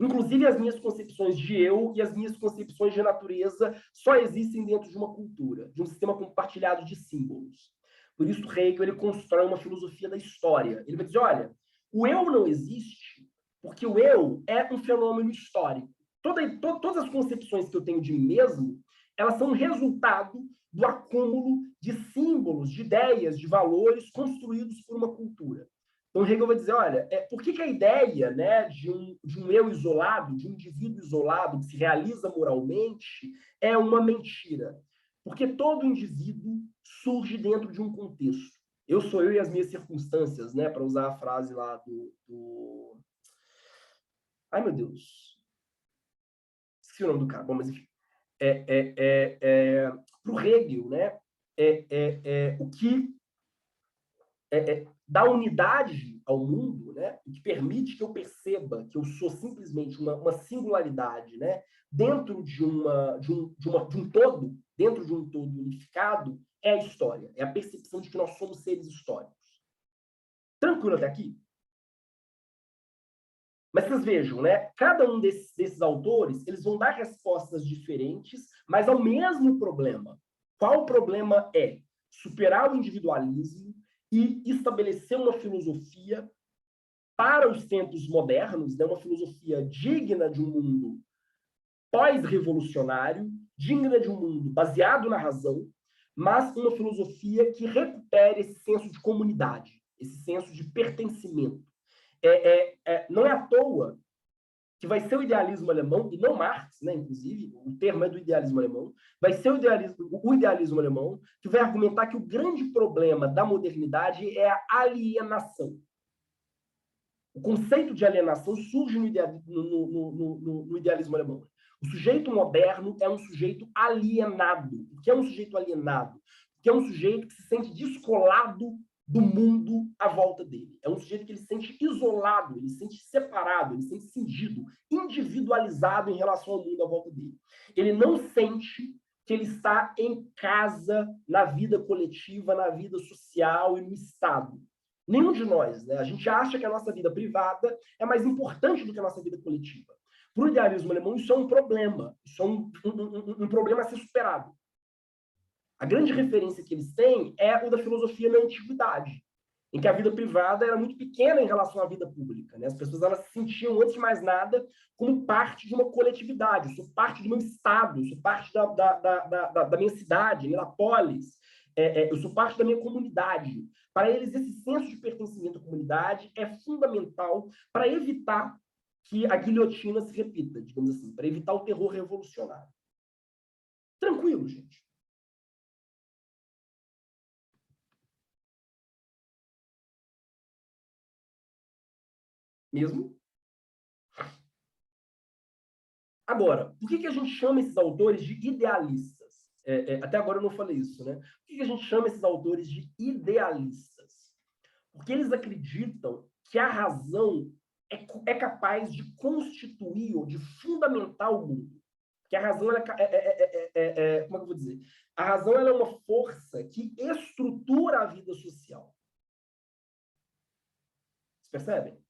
Inclusive, as minhas concepções de eu e as minhas concepções de natureza só existem dentro de uma cultura, de um sistema compartilhado de símbolos. Por isso, Hegel ele constrói uma filosofia da história. Ele vai dizer, olha, o eu não existe porque o eu é um fenômeno histórico. Todas as concepções que eu tenho de mim mesmo, elas são resultado do acúmulo de símbolos, de ideias, de valores construídos por uma cultura. Então, Hegel vai dizer, olha, por que a ideia, né, de um eu isolado, de um indivíduo isolado que se realiza moralmente, é uma mentira? Porque todo indivíduo surge dentro de um contexto. Eu sou eu e as minhas circunstâncias, né, para usar a frase lá do... Ai, meu Deus. Esqueci o nome do cara. Bom, mas enfim. Para o Hegel, né, o que dá unidade ao mundo, né, o que permite que eu perceba que eu sou simplesmente uma singularidade, né, dentro de um todo, dentro de um todo unificado, é a história, é a percepção de que nós somos seres históricos. Tranquilo até aqui? Mas vocês vejam, né? Cada um desses autores, eles vão dar respostas diferentes, mas ao mesmo problema. Qual o problema é? Superar o individualismo e estabelecer uma filosofia para os tempos modernos, né? Uma filosofia digna de um mundo pós-revolucionário, digna de um mundo baseado na razão, mas uma filosofia que recupere esse senso de comunidade, esse senso de pertencimento. Não é à toa que vai ser o idealismo alemão, e não Marx, né, inclusive, o termo é do idealismo alemão, vai ser o idealismo alemão que vai argumentar que o grande problema da modernidade é a alienação. O conceito de alienação surge no idealismo alemão. O sujeito moderno é um sujeito alienado. O que é um sujeito alienado? Que é um sujeito que se sente descolado do mundo à volta dele. É um sujeito que ele se sente isolado, ele se sente separado, ele se sente cingido, individualizado em relação ao mundo à volta dele. Ele não sente que ele está em casa, na vida coletiva, na vida social e no Estado. Nenhum de nós, né? A gente acha que a nossa vida privada é mais importante do que a nossa vida coletiva. Para o idealismo alemão, isso é um problema. Isso é um problema a ser superado. A grande referência que eles têm é o da filosofia na antiguidade, em que a vida privada era muito pequena em relação à vida pública, né? As pessoas elas se sentiam, antes de mais nada, como parte de uma coletividade. Eu sou parte do meu estado, eu sou parte da minha cidade, da polis, eu sou parte da minha comunidade. Para eles, esse senso de pertencimento à comunidade é fundamental para evitar que a guilhotina se repita, digamos assim, para evitar o terror revolucionário. Tranquilo, gente. Mesmo? Agora, por que a gente chama esses autores de idealistas? Até agora eu não falei isso, né? Por que a gente chama esses autores de idealistas? Porque eles acreditam que a razão é capaz de constituir ou de fundamentar o mundo. Que a razão como é que eu vou dizer? A razão ela é uma força que estrutura a vida social. Vocês percebem?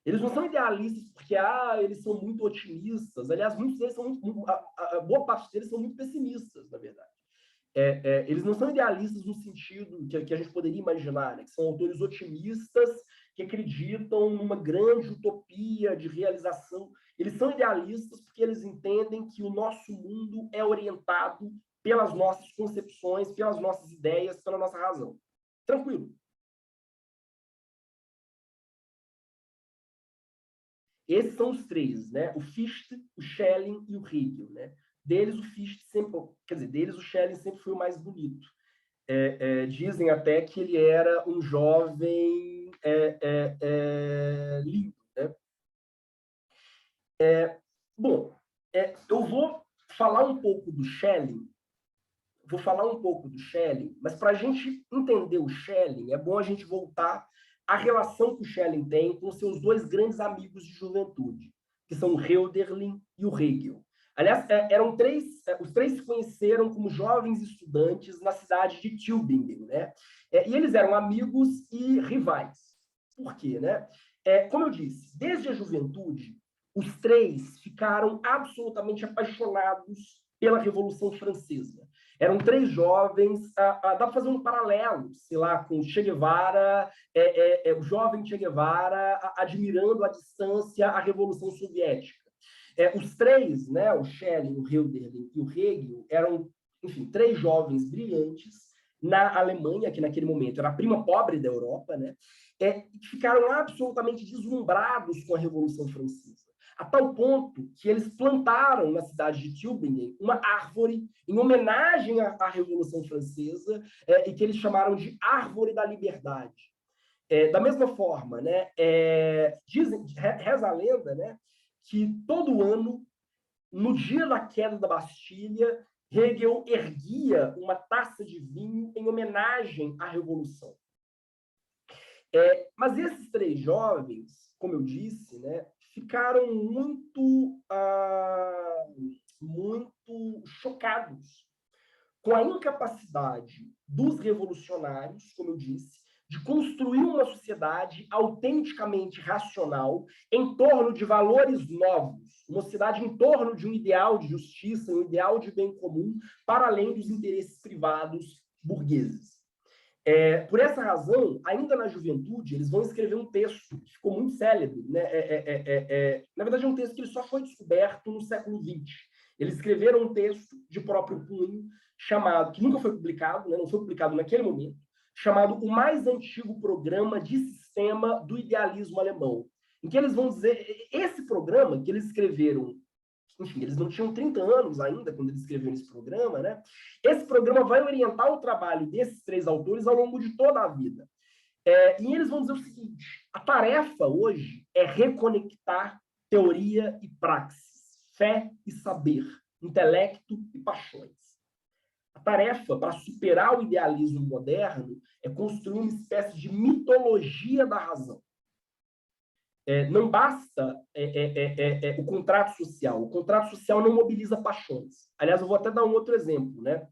Eles não são idealistas porque eles são muito otimistas. Aliás, muitos deles são boa parte deles são muito pessimistas, na verdade. Eles não são idealistas no sentido que a gente poderia imaginar, né? Que são autores otimistas que acreditam numa grande utopia de realização. Eles são idealistas porque eles entendem que o nosso mundo é orientado pelas nossas concepções, pelas nossas ideias, pela nossa razão. Tranquilo. Esses são os três, né? O Fichte, o Schelling e o Hegel, né? Deles o Fichte sempre, quer dizer, deles o Schelling sempre foi o mais bonito. Dizem até que ele era um jovem lindo, né? Bom, eu vou falar um pouco do Schelling, mas para a gente entender o Schelling, é bom a gente voltar à relação que o Schelling tem com seus dois grandes amigos de juventude, que são o Hölderlin e o Hegel. Aliás, os três se conheceram como jovens estudantes na cidade de Tübingen, né? E eles eram amigos e rivais. Por quê, né? Como eu disse, desde a juventude, os três ficaram absolutamente apaixonados pela Revolução Francesa. Eram três jovens, dá para fazer um paralelo, sei lá, com Che Guevara, o jovem Che Guevara admirando à distância a Revolução Soviética. Os três, né, o Schelling, o Hölderlin e o Hegel, eram, enfim, três jovens brilhantes na Alemanha, que naquele momento era a prima pobre da Europa, né, que ficaram absolutamente deslumbrados com a Revolução Francesa, a tal ponto que eles plantaram na cidade de Tübingen uma árvore em homenagem à Revolução Francesa, e que eles chamaram de Árvore da Liberdade. Da mesma forma, né, reza a lenda, né, que todo ano, no dia da queda da Bastilha, Hegel erguia uma taça de vinho em homenagem à Revolução. Mas esses três jovens, como eu disse, né, ficaram muito chocados com a incapacidade dos revolucionários, como eu disse, de construir uma sociedade autenticamente racional em torno de valores novos, uma sociedade em torno de um ideal de justiça, um ideal de bem comum, para além dos interesses privados burgueses. Por essa razão, ainda na juventude, eles vão escrever um texto que ficou muito célebre, né? Na verdade, é um texto que ele só foi descoberto no século XX. Eles escreveram um texto de próprio punho, chamado, que nunca foi publicado, né? Não foi publicado naquele momento, chamado O Mais Antigo Programa de Sistema do Idealismo Alemão, em que eles vão dizer, esse programa que eles escreveram, enfim, eles não tinham 30 anos ainda quando eles escreveram esse programa, né? Esse programa vai orientar o trabalho desses 3 autores ao longo de toda a vida. E eles vão dizer o seguinte: a tarefa hoje é reconectar teoria e praxis, fé e saber, intelecto e paixões. A tarefa para superar o idealismo moderno é construir uma espécie de mitologia da razão. Não basta o contrato social. O contrato social não mobiliza paixões. Aliás, eu vou até dar um outro exemplo, né?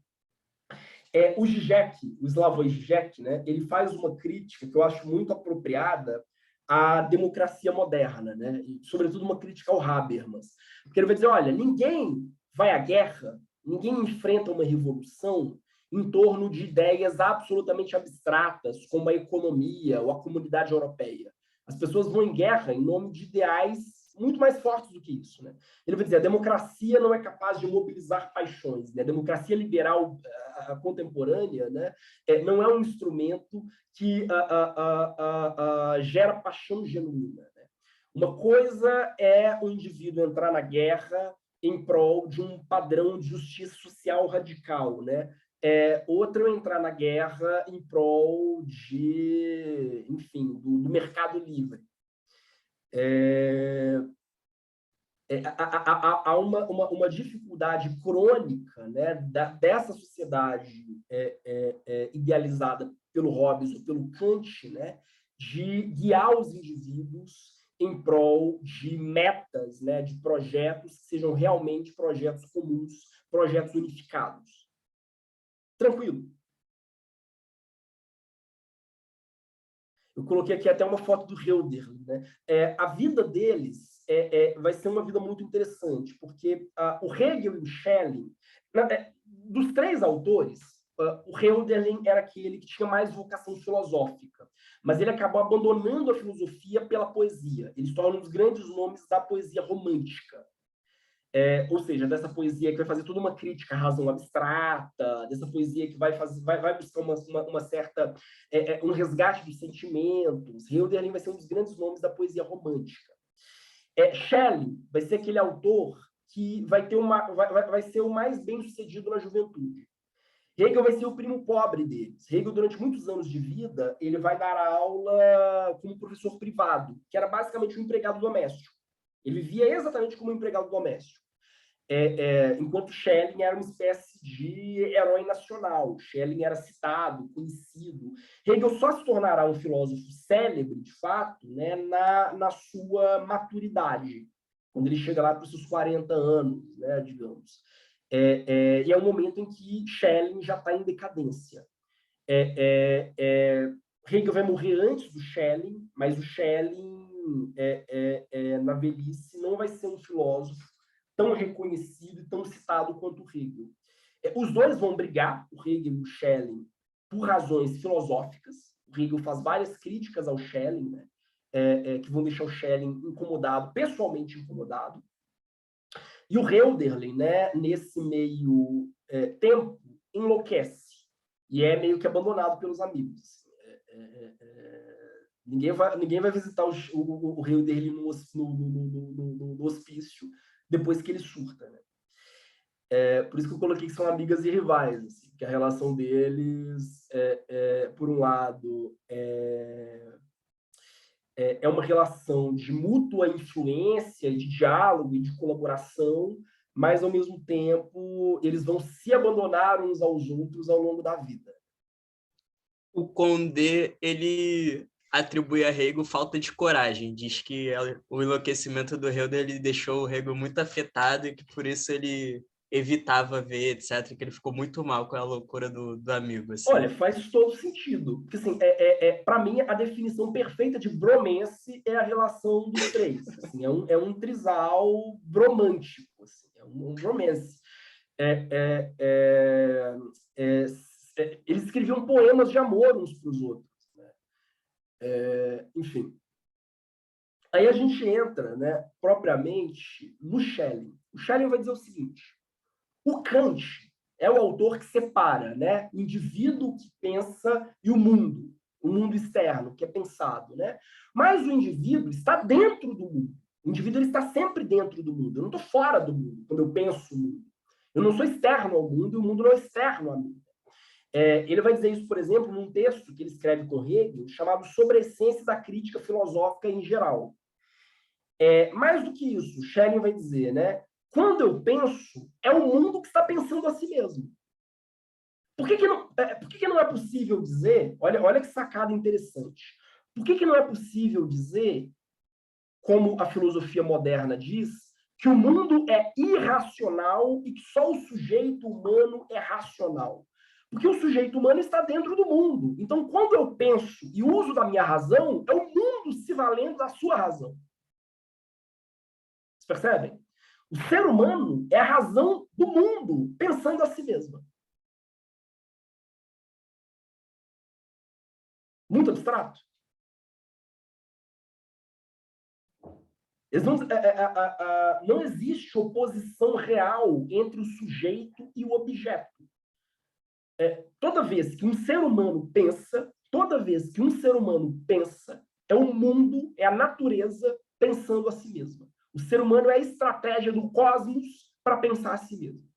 O Zizek, o Slavoj Zizek, né? Ele faz uma crítica que eu acho muito apropriada à democracia moderna, né? E, sobretudo, uma crítica ao Habermas. Porque ele vai dizer, olha, ninguém vai à guerra, ninguém enfrenta uma revolução em torno de ideias absolutamente abstratas, como a economia ou a comunidade europeia. As pessoas vão em guerra em nome de ideais muito mais fortes do que isso, né? Ele vai dizer, a democracia não é capaz de mobilizar paixões, né? A democracia liberal contemporânea, né, não é um instrumento que gera paixão genuína, né? Uma coisa é o indivíduo entrar na guerra em prol de um padrão de justiça social radical, né? Outra é entrar na guerra em prol de, enfim, do mercado livre. Há uma dificuldade crônica, né, dessa sociedade idealizada pelo Hobbes ou pelo Kant, né, de guiar os indivíduos em prol de metas, né, de projetos que sejam realmente projetos comuns, projetos unificados. Tranquilo. Eu coloquei aqui até uma foto do Hölderlin, né? A vida deles vai ser uma vida muito interessante, porque o Hegel e o Schelling, dos 3 autores, o Hölderlin era aquele que tinha mais vocação filosófica, mas ele acabou abandonando a filosofia pela poesia. Ele se torna um dos grandes nomes da poesia romântica. Ou seja, dessa poesia que vai fazer toda uma crítica à razão abstrata, dessa poesia que vai buscar uma certa um resgate dos sentimentos. Hölderlin vai ser um dos grandes nomes da poesia romântica. Schelling vai ser aquele autor que vai ser o mais bem-sucedido na juventude. Hegel vai ser o primo pobre deles. Hegel, durante muitos anos de vida, ele vai dar aula como professor privado, que era basicamente um empregado doméstico. Ele vivia exatamente como um empregado doméstico. Enquanto Schelling era uma espécie de herói nacional. Schelling era citado, conhecido. Hegel só se tornará um filósofo célebre, de fato, né, na sua maturidade, quando ele chega lá para os seus 40 anos, né, digamos. E é um momento em que Schelling já está em decadência. Hegel vai morrer antes do Schelling, mas o Schelling, na velhice, não vai ser um filósofo tão reconhecido e tão citado quanto o Hegel. Os dois vão brigar, o Hegel e o Schelling, por razões filosóficas. O Hegel faz várias críticas ao Schelling, né, que vão deixar o Schelling incomodado, pessoalmente incomodado. E o Hölderlin, né, nesse meio tempo, enlouquece e é meio que abandonado pelos amigos. Ninguém vai visitar o Hölderlin no hospício depois que ele surta, né? Por isso que eu coloquei que são amigas e rivais, assim, que a relação deles, por um lado, é uma relação de mútua influência, de diálogo e de colaboração, mas, ao mesmo tempo, eles vão se abandonar uns aos outros ao longo da vida. O Condé, ele atribui a Hegel falta de coragem. Diz que o enlouquecimento do Hölderlin deixou o Hegel muito afetado e que, por isso, ele evitava ver, etc., que ele ficou muito mal com a loucura do amigo. Assim. Olha, faz todo sentido. Porque, assim, para mim, a definição perfeita de bromance é a relação dos 3. Assim, é um trisal bromântico. Assim, é um bromance. eles escreviam poemas de amor uns para os outros, né? Enfim. Aí a gente entra, né, propriamente no Schelling. O Schelling vai dizer o seguinte: o Kant é o autor que separa, né, o indivíduo que pensa e o mundo externo, que é pensado, né? Mas o indivíduo está dentro do mundo. O indivíduo ele está sempre dentro do mundo. Eu não estou fora do mundo quando eu penso o mundo. Eu não sou externo ao mundo e o mundo não é externo a mim. Ele vai dizer isso, por exemplo, num texto que ele escreve com Hegel, chamado Sobre a Essência da Crítica Filosófica em Geral. Mais do que isso, Schelling vai dizer, né? Quando eu penso, é o mundo que está pensando a si mesmo. Por que não é possível dizer, olha que sacada interessante, por que não é possível dizer, como a filosofia moderna diz, que o mundo é irracional e que só o sujeito humano é racional? Porque o sujeito humano está dentro do mundo. Então, quando eu penso e uso da minha razão, é o mundo se valendo da sua razão. Vocês percebem? O ser humano é a razão do mundo pensando a si mesma. Muito abstrato. Não existe oposição real entre o sujeito e o objeto. Toda vez que um ser humano pensa, é o mundo, é a natureza pensando a si mesma. O ser humano é a estratégia do cosmos para pensar a si mesmo.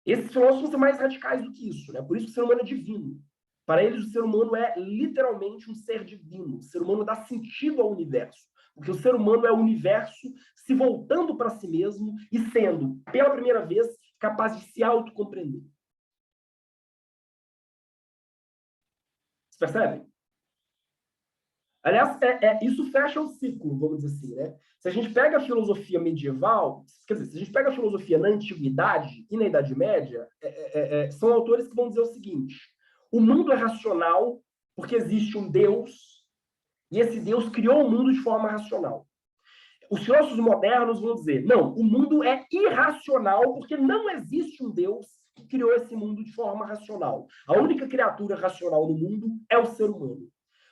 Esses filósofos são mais radicais do que isso, né? Por isso que o ser humano é divino. Para eles, o ser humano é literalmente um ser divino. O ser humano dá sentido ao universo. Porque o ser humano é o universo se voltando para si mesmo e sendo, pela primeira vez, capaz de se autocompreender. Vocês percebem? Aliás, isso fecha o ciclo, vamos dizer assim, né? Se a gente pega a filosofia medieval, quer dizer, se a gente pega a filosofia na Antiguidade e na Idade Média, são autores que vão dizer o seguinte: o mundo é racional porque existe um Deus e esse Deus criou o mundo de forma racional. Os filósofos modernos vão dizer, não, o mundo é irracional porque não existe um Deus que criou esse mundo de forma racional. A única criatura racional no mundo é o ser humano.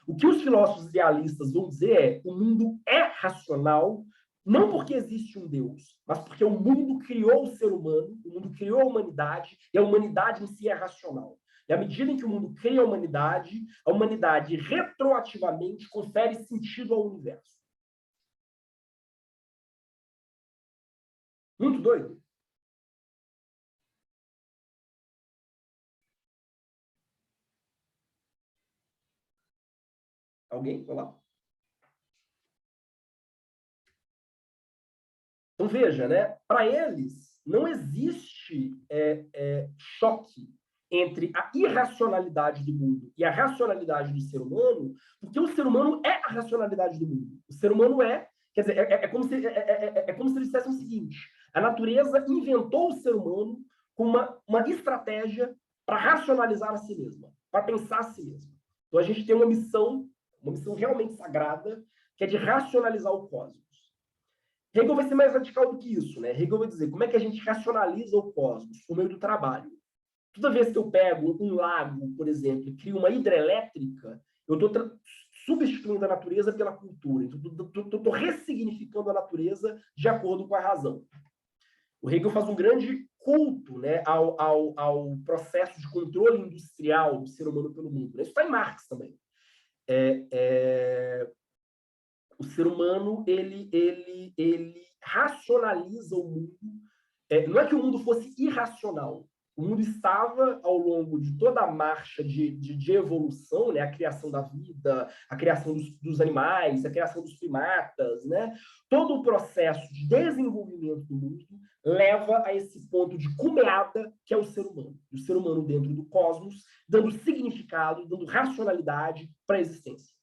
O que os filósofos idealistas vão dizer é, o mundo é racional não porque existe um Deus, mas porque o mundo criou o ser humano, o mundo criou a humanidade, e a humanidade em si é racional. E à medida em que o mundo cria a humanidade retroativamente confere sentido ao universo. Muito doido. Alguém? Vai lá. Então, veja, né? Para eles, não existe choque entre a irracionalidade do mundo e a racionalidade do ser humano, porque o ser humano é a racionalidade do mundo. O ser humano quer dizer, como se eles dissessem o seguinte: a natureza inventou o ser humano com uma estratégia para racionalizar a si mesma, para pensar a si mesma. Então, a gente tem uma missão realmente sagrada, que é de racionalizar o cosmos. Hegel vai ser mais radical do que isso, né? Hegel vai dizer como é que a gente racionaliza o cosmos por meio do trabalho. Toda vez que eu pego um lago, por exemplo, e crio uma hidrelétrica, eu estou substituindo a natureza pela cultura. Estou ressignificando a natureza de acordo com a razão. O Hegel faz um grande culto, né, ao processo de controle industrial do ser humano pelo mundo. Isso está em Marx também. O ser humano ele racionaliza o mundo. Não é que o mundo fosse irracional. O mundo estava, ao longo de toda a marcha de evolução, né? A criação da vida, a criação dos animais, a criação dos primatas, né? Todo o processo de desenvolvimento do mundo leva a esse ponto de cumeada, que é o ser humano. E o ser humano dentro do cosmos, dando significado, dando racionalidade para a existência.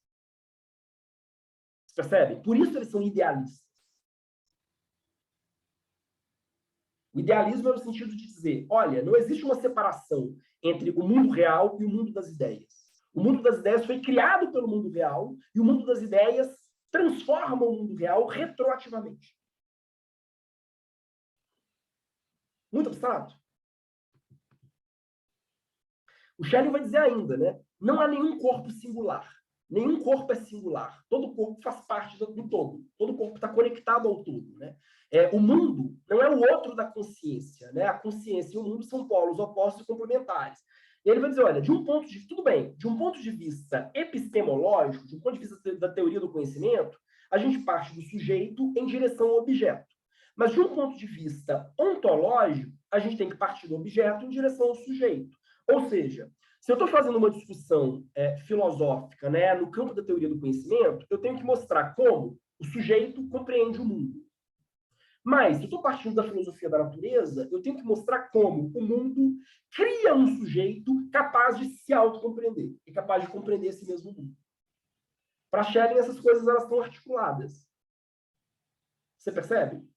Vocês percebem? Por isso eles são idealistas. O idealismo é no sentido de dizer, olha, não existe uma separação entre o mundo real e o mundo das ideias. O mundo das ideias foi criado pelo mundo real e o mundo das ideias transforma o mundo real retroativamente. Muito abstrato. O Schelling vai dizer ainda, né? Não há nenhum corpo singular. Nenhum corpo é singular. Todo corpo faz parte do todo. Todo corpo está conectado ao todo, né? O mundo não é o outro da consciência, né? A consciência e o mundo são polos opostos e complementares. E ele vai dizer, olha, tudo bem, de um ponto de vista epistemológico, de um ponto de vista da teoria do conhecimento, a gente parte do sujeito em direção ao objeto. Mas de um ponto de vista ontológico, a gente tem que partir do objeto em direção ao sujeito. Ou seja, se eu estou fazendo uma discussão filosófica, né, no campo da teoria do conhecimento, eu tenho que mostrar como o sujeito compreende o mundo. Mas, se eu estou partindo da filosofia da natureza, eu tenho que mostrar como o mundo cria um sujeito capaz de se autocompreender e capaz de compreender esse mesmo mundo. Para Schelling, essas coisas elas estão articuladas. Você percebe?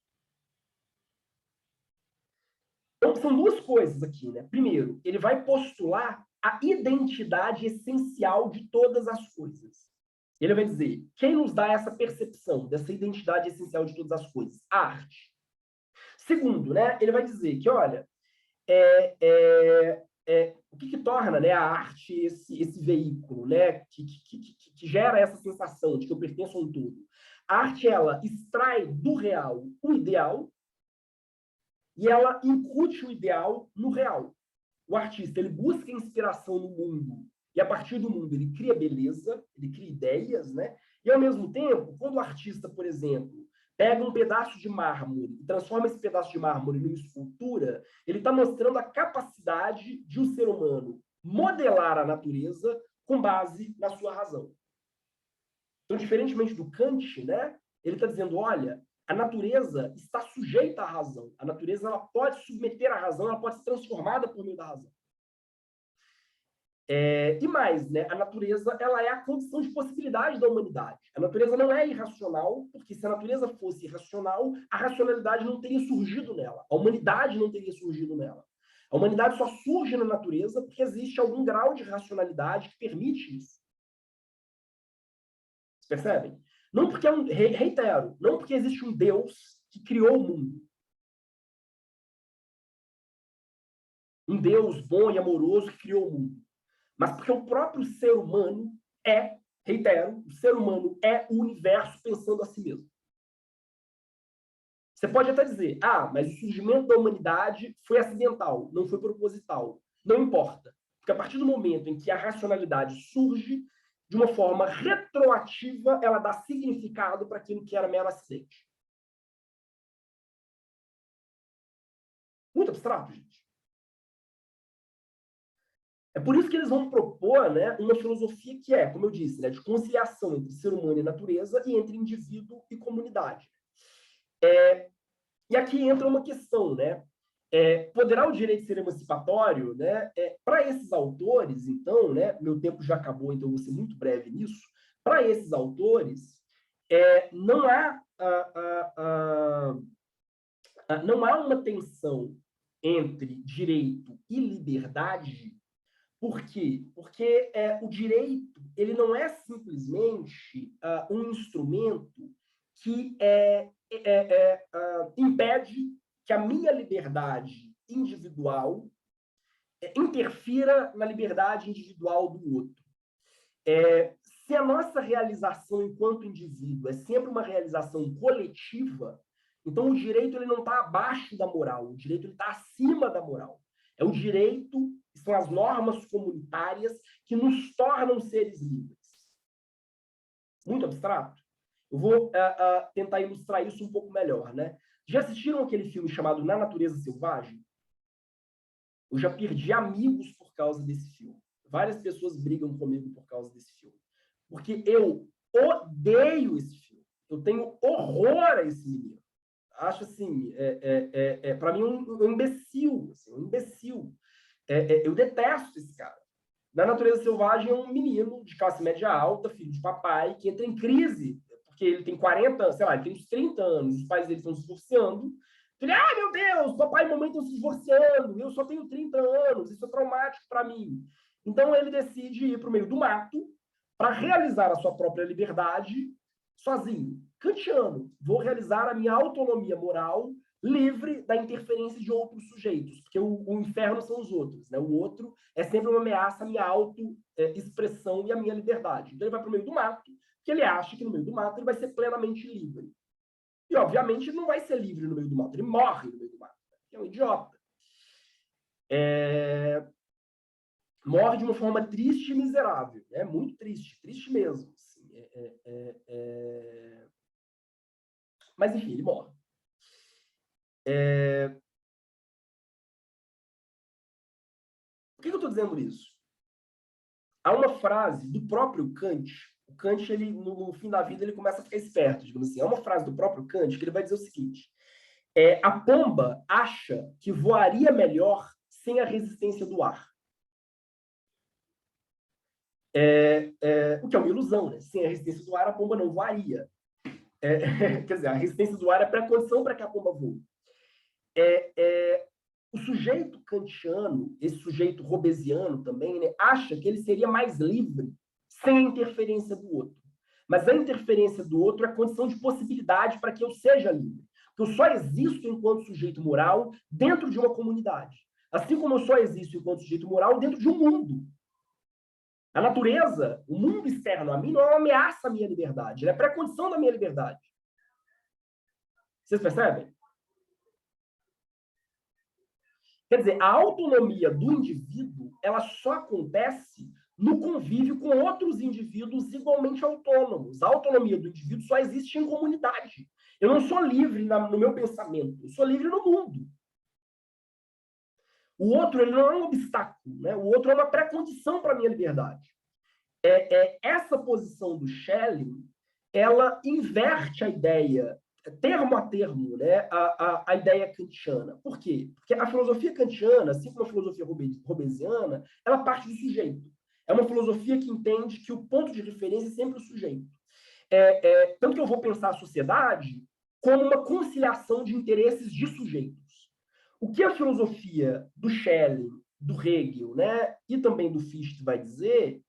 Então, são duas coisas aqui, né? Primeiro, ele vai postular a identidade essencial de todas as coisas. Ele vai dizer, quem nos dá essa percepção dessa identidade essencial de todas as coisas? A arte. Segundo, né, ele vai dizer que, olha, o que torna, né, a arte esse veículo, né, que gera essa sensação de que eu pertenço a um todo? A arte, ela extrai do real o ideal e ela incute o ideal no real. O artista, ele busca inspiração no mundo e, a partir do mundo, ele cria beleza, ele cria ideias, né? E, ao mesmo tempo, quando o artista, por exemplo, pega um pedaço de mármore e transforma esse pedaço de mármore numa escultura, ele está mostrando a capacidade de um ser humano modelar a natureza com base na sua razão. Então, diferentemente do Kant, né, ele está dizendo, olha, a natureza está sujeita à razão. A natureza ela pode submeter à razão, ela pode ser transformada por meio da razão. E mais, né? A natureza ela é a condição de possibilidade da humanidade. A natureza não é irracional, porque se a natureza fosse irracional, a racionalidade não teria surgido nela. A humanidade não teria surgido nela. A humanidade só surge na natureza porque existe algum grau de racionalidade que permite isso. Vocês percebem? Não porque reitero, não porque existe um Deus que criou o mundo. Um Deus bom e amoroso que criou o mundo. Mas porque o próprio ser humano reitero, o ser humano é o universo pensando a si mesmo. Você pode até dizer, mas o surgimento da humanidade foi acidental, não foi proposital. Não importa. Porque a partir do momento em que a racionalidade surge, de uma forma retroativa, ela dá significado para aquilo que era mero acidente. Muito abstrato, gente. É por isso que eles vão propor, né, uma filosofia que como eu disse, né, de conciliação entre ser humano e natureza e entre indivíduo e comunidade. E aqui entra uma questão, né? Poderá o direito ser emancipatório? Né? Para esses autores, então, né, meu tempo já acabou, então eu vou ser muito breve nisso. Para esses autores, não há uma tensão entre direito e liberdade. Por quê? Porque o direito ele não é simplesmente um instrumento que impede que a minha liberdade individual interfira na liberdade individual do outro. Se a nossa realização enquanto indivíduo é sempre uma realização coletiva, então o direito ele não está abaixo da moral, o direito está acima da moral. É o direito, são as normas comunitárias que nos tornam seres livres. Muito abstrato? Eu vou tentar ilustrar isso um pouco melhor, né? Já assistiram aquele filme chamado Na Natureza Selvagem? Eu já perdi amigos por causa desse filme. Várias pessoas brigam comigo por causa desse filme. Porque eu odeio esse filme. Eu tenho horror a esse menino. Acho assim, para mim, um imbecil. Assim, um imbecil. Eu detesto esse cara. Na Natureza Selvagem é um menino de classe média alta, filho de papai, que entra em crise, porque ele tem 40, sei lá, ele tem uns 30 anos, os pais dele estão se divorciando. Ele, meu Deus, papai e mamãe estão se divorciando, eu só tenho 30 anos, isso é traumático para mim. Então ele decide ir para o meio do mato para realizar a sua própria liberdade sozinho. Kantiano, vou realizar a minha autonomia moral livre da interferência de outros sujeitos, porque o inferno são os outros, né? O outro é sempre uma ameaça à minha auto-expressão e à minha liberdade. Então ele vai para o meio do mato, porque ele acha que no meio do mato ele vai ser plenamente livre. E, obviamente, ele não vai ser livre no meio do mato, ele morre no meio do mato. É um idiota. Morre de uma forma triste e miserável. É muito triste, triste mesmo. Assim. Mas, enfim, ele morre. Por que eu estou dizendo isso? Há uma frase do próprio Kant. O Kant, ele, no fim da vida, ele começa a ficar esperto, digamos assim. Há uma frase do próprio Kant que ele vai dizer o seguinte: a pomba acha que voaria melhor sem a resistência do ar. O que é uma ilusão, né? Sem a resistência do ar, a pomba não voaria. Quer dizer, a resistência do ar é pré-condição para que a pomba voe. O sujeito kantiano, esse sujeito robesiano também, né, acha que ele seria mais livre sem a interferência do outro. Mas a interferência do outro é condição de possibilidade para que eu seja livre. Porque eu só existo enquanto sujeito moral dentro de uma comunidade. Assim como eu só existo enquanto sujeito moral dentro de um mundo. A natureza, o mundo externo a mim, não é uma ameaça à minha liberdade. Ele é pré-condição da minha liberdade. Vocês percebem? Quer dizer, a autonomia do indivíduo, ela só acontece no convívio com outros indivíduos igualmente autônomos. A autonomia do indivíduo só existe em comunidade. Eu não sou livre no meu pensamento, eu sou livre no mundo. O outro, ele não é um obstáculo, né? O outro é uma pré-condição para a minha liberdade. Essa posição do Schelling, ela inverte a ideia, termo a termo, né, a ideia kantiana. Por quê? Porque a filosofia kantiana, assim como a filosofia robesiana, ela parte do sujeito. É uma filosofia que entende que o ponto de referência é sempre o sujeito. Tanto que eu vou pensar a sociedade como uma conciliação de interesses de sujeitos. O que a filosofia do Schelling, do Hegel, né, e também do Fichte vai dizer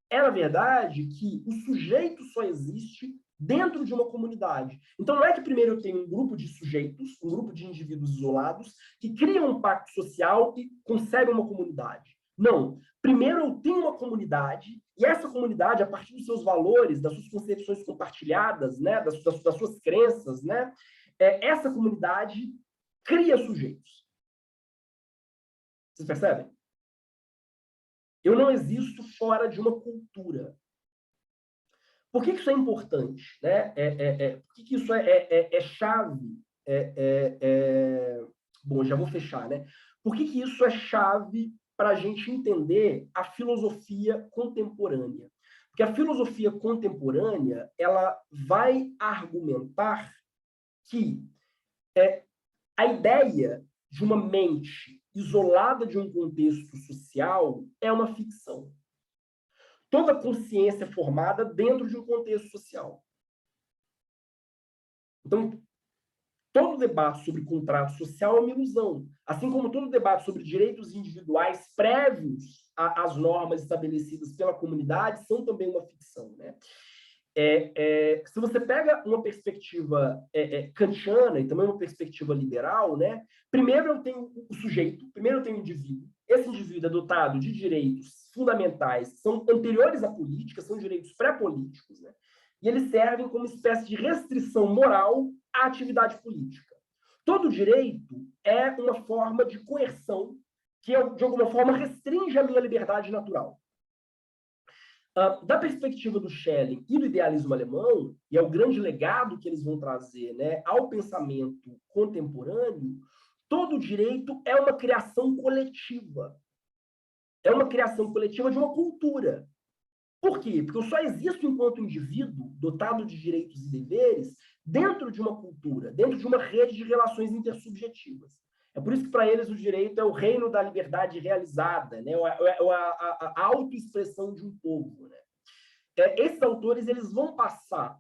é, na verdade, que o sujeito só existe dentro de uma comunidade. Então, não é que primeiro eu tenho um grupo de sujeitos, um grupo de indivíduos isolados, que criam um pacto social e concebem uma comunidade. Não. Primeiro eu tenho uma comunidade, e essa comunidade, a partir dos seus valores, das suas concepções compartilhadas, né, das suas crenças, né, essa comunidade cria sujeitos. Vocês percebem? Eu não existo fora de uma cultura. Por que isso é importante? Né? Por que isso é chave? Bom, já vou fechar. Né? Por que isso é chave para a gente entender a filosofia contemporânea? Porque a filosofia contemporânea ela vai argumentar que a ideia de uma mente isolada de um contexto social é uma ficção. Toda consciência é formada dentro de um contexto social. Então, todo debate sobre contrato social é uma ilusão. Assim como todo debate sobre direitos individuais prévios às normas estabelecidas pela comunidade são também uma ficção. Né? Se você pega uma perspectiva kantiana e também uma perspectiva liberal, né? Primeiro eu tenho o sujeito, primeiro eu tenho o indivíduo. Esse indivíduo é dotado de direitos fundamentais que são anteriores à política, são direitos pré-políticos, né? E eles servem como espécie de restrição moral à atividade política. Todo direito é uma forma de coerção que, de alguma forma, restringe a minha liberdade natural. Da perspectiva do Schelling e do idealismo alemão, e é o grande legado que eles vão trazer, né, ao pensamento contemporâneo, todo direito é uma criação coletiva. É uma criação coletiva de uma cultura. Por quê? Porque eu só existo enquanto indivíduo, dotado de direitos e deveres, dentro de uma cultura, dentro de uma rede de relações intersubjetivas. É por isso que, para eles, o direito é o reino da liberdade realizada, né? A autoexpressão de um povo. Né? Esses autores eles vão passar,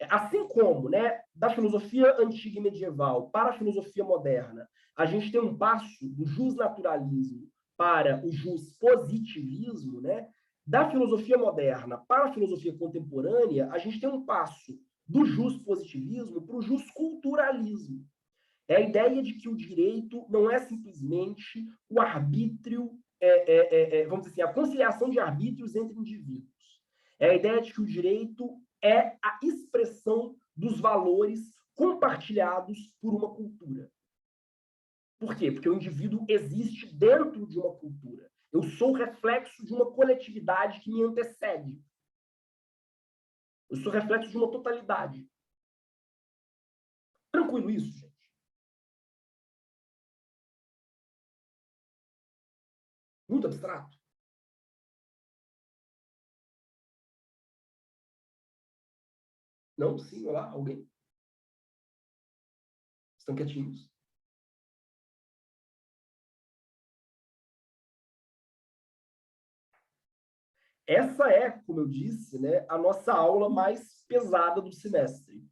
assim como, né, da filosofia antiga e medieval para a filosofia moderna, a gente tem um passo do justnaturalismo para o justpositivismo, né? Da filosofia moderna para a filosofia contemporânea, a gente tem um passo do justpositivismo para o justculturalismo. É a ideia de que o direito não é simplesmente o arbítrio, vamos dizer assim, a conciliação de arbítrios entre indivíduos. É a ideia de que o direito é a expressão dos valores compartilhados por uma cultura. Por quê? Porque o indivíduo existe dentro de uma cultura. Eu sou reflexo de uma coletividade que me antecede. Eu sou reflexo de uma totalidade. Tranquilo isso, gente? Muito abstrato? Não? Sim? Olá? Alguém? Estão quietinhos? Essa é, como eu disse, né, a nossa aula mais pesada do semestre.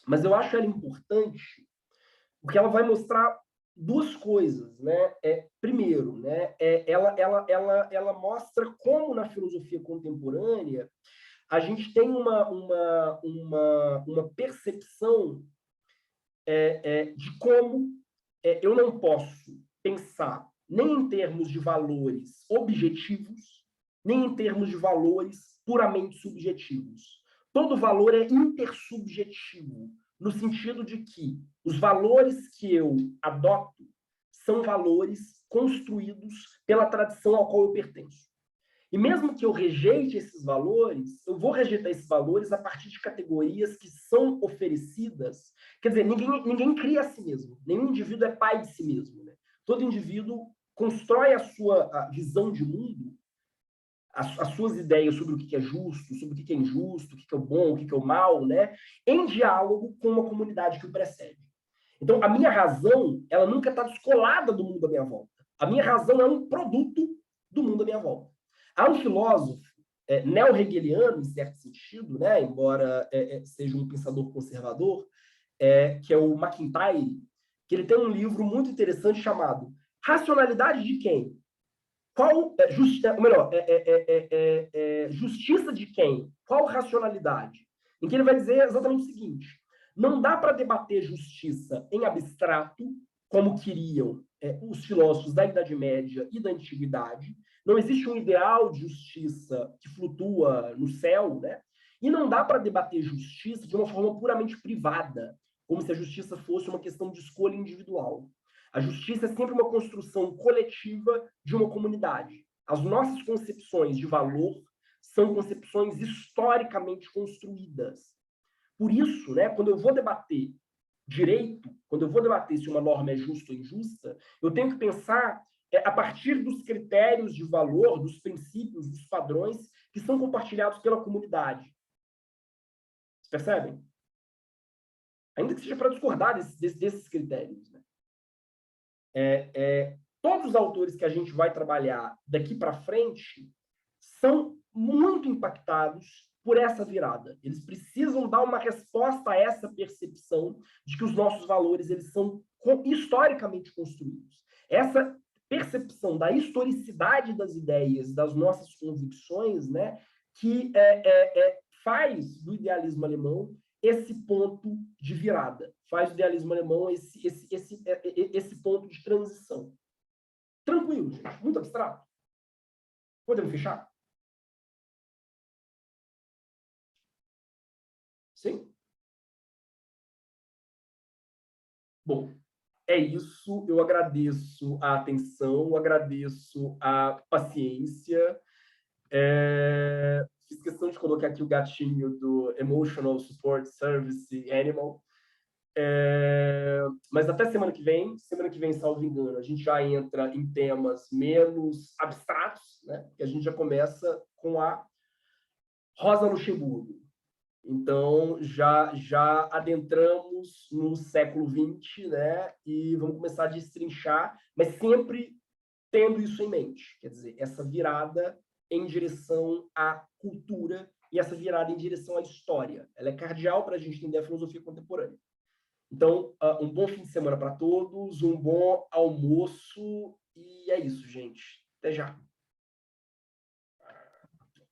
Mas eu acho ela importante porque ela vai mostrar duas coisas, né? Primeiro, né, ela mostra como na filosofia contemporânea a gente tem uma percepção de como eu não posso pensar nem em termos de valores objetivos, nem em termos de valores puramente subjetivos. Todo valor é intersubjetivo, no sentido de que os valores que eu adoto são valores construídos pela tradição ao qual eu pertenço. E mesmo que eu rejeite esses valores, eu vou rejeitar esses valores a partir de categorias que são oferecidas. Quer dizer, ninguém cria a si mesmo. Nenhum indivíduo é pai de si mesmo. Né? Todo indivíduo constrói a sua visão de mundo, as suas ideias sobre o que é justo, sobre o que é injusto, o que é o bom, o que é o mal, né? Em diálogo com uma comunidade que o precede. Então, a minha razão, ela nunca está descolada do mundo à minha volta. A minha razão é um produto do mundo à minha volta. Há um filósofo neo-hegeliano, em certo sentido, né, embora seja um pensador conservador, que é o McIntyre, que ele tem um livro muito interessante chamado Racionalidade de Quem? Justiça de quem? Qual racionalidade? Em que ele vai dizer exatamente o seguinte: não dá para debater justiça em abstrato, como queriam os filósofos da Idade Média e da Antiguidade. Não existe um ideal de justiça que flutua no céu, né? E não dá para debater justiça de uma forma puramente privada, como se a justiça fosse uma questão de escolha individual. A justiça é sempre uma construção coletiva de uma comunidade. As nossas concepções de valor são concepções historicamente construídas. Por isso, né, quando eu vou debater direito, quando eu vou debater se uma norma é justa ou injusta, eu tenho que pensar a partir dos critérios de valor, dos princípios, dos padrões que são compartilhados pela comunidade. Vocês percebem? Ainda que seja para discordar desses critérios. Né? Todos os autores que a gente vai trabalhar daqui para frente são muito impactados por essa virada. Eles precisam dar uma resposta a essa percepção de que os nossos valores eles são historicamente construídos. Essa percepção da historicidade das ideias, das nossas convicções, né, que faz do idealismo alemão esse ponto de virada, faz do idealismo alemão esse ponto de transição. Tranquilo, gente. Muito abstrato. Podemos fechar? Sim? Bom, é isso. Eu agradeço a atenção, agradeço a paciência. Fiz questão de colocar aqui o gatinho do Emotional Support Service Animal. Mas até semana que vem, salvo engano, a gente já entra em temas menos abstratos, né? E a gente já começa com a Rosa Luxemburgo. Então, já adentramos no século XX, né? E vamos começar a destrinchar, mas sempre tendo isso em mente. Quer dizer, essa virada em direção à cultura e essa virada em direção à história. Ela é cardeal para a gente entender a filosofia contemporânea. Então, um bom fim de semana para todos, um bom almoço, e é isso, gente. Até já.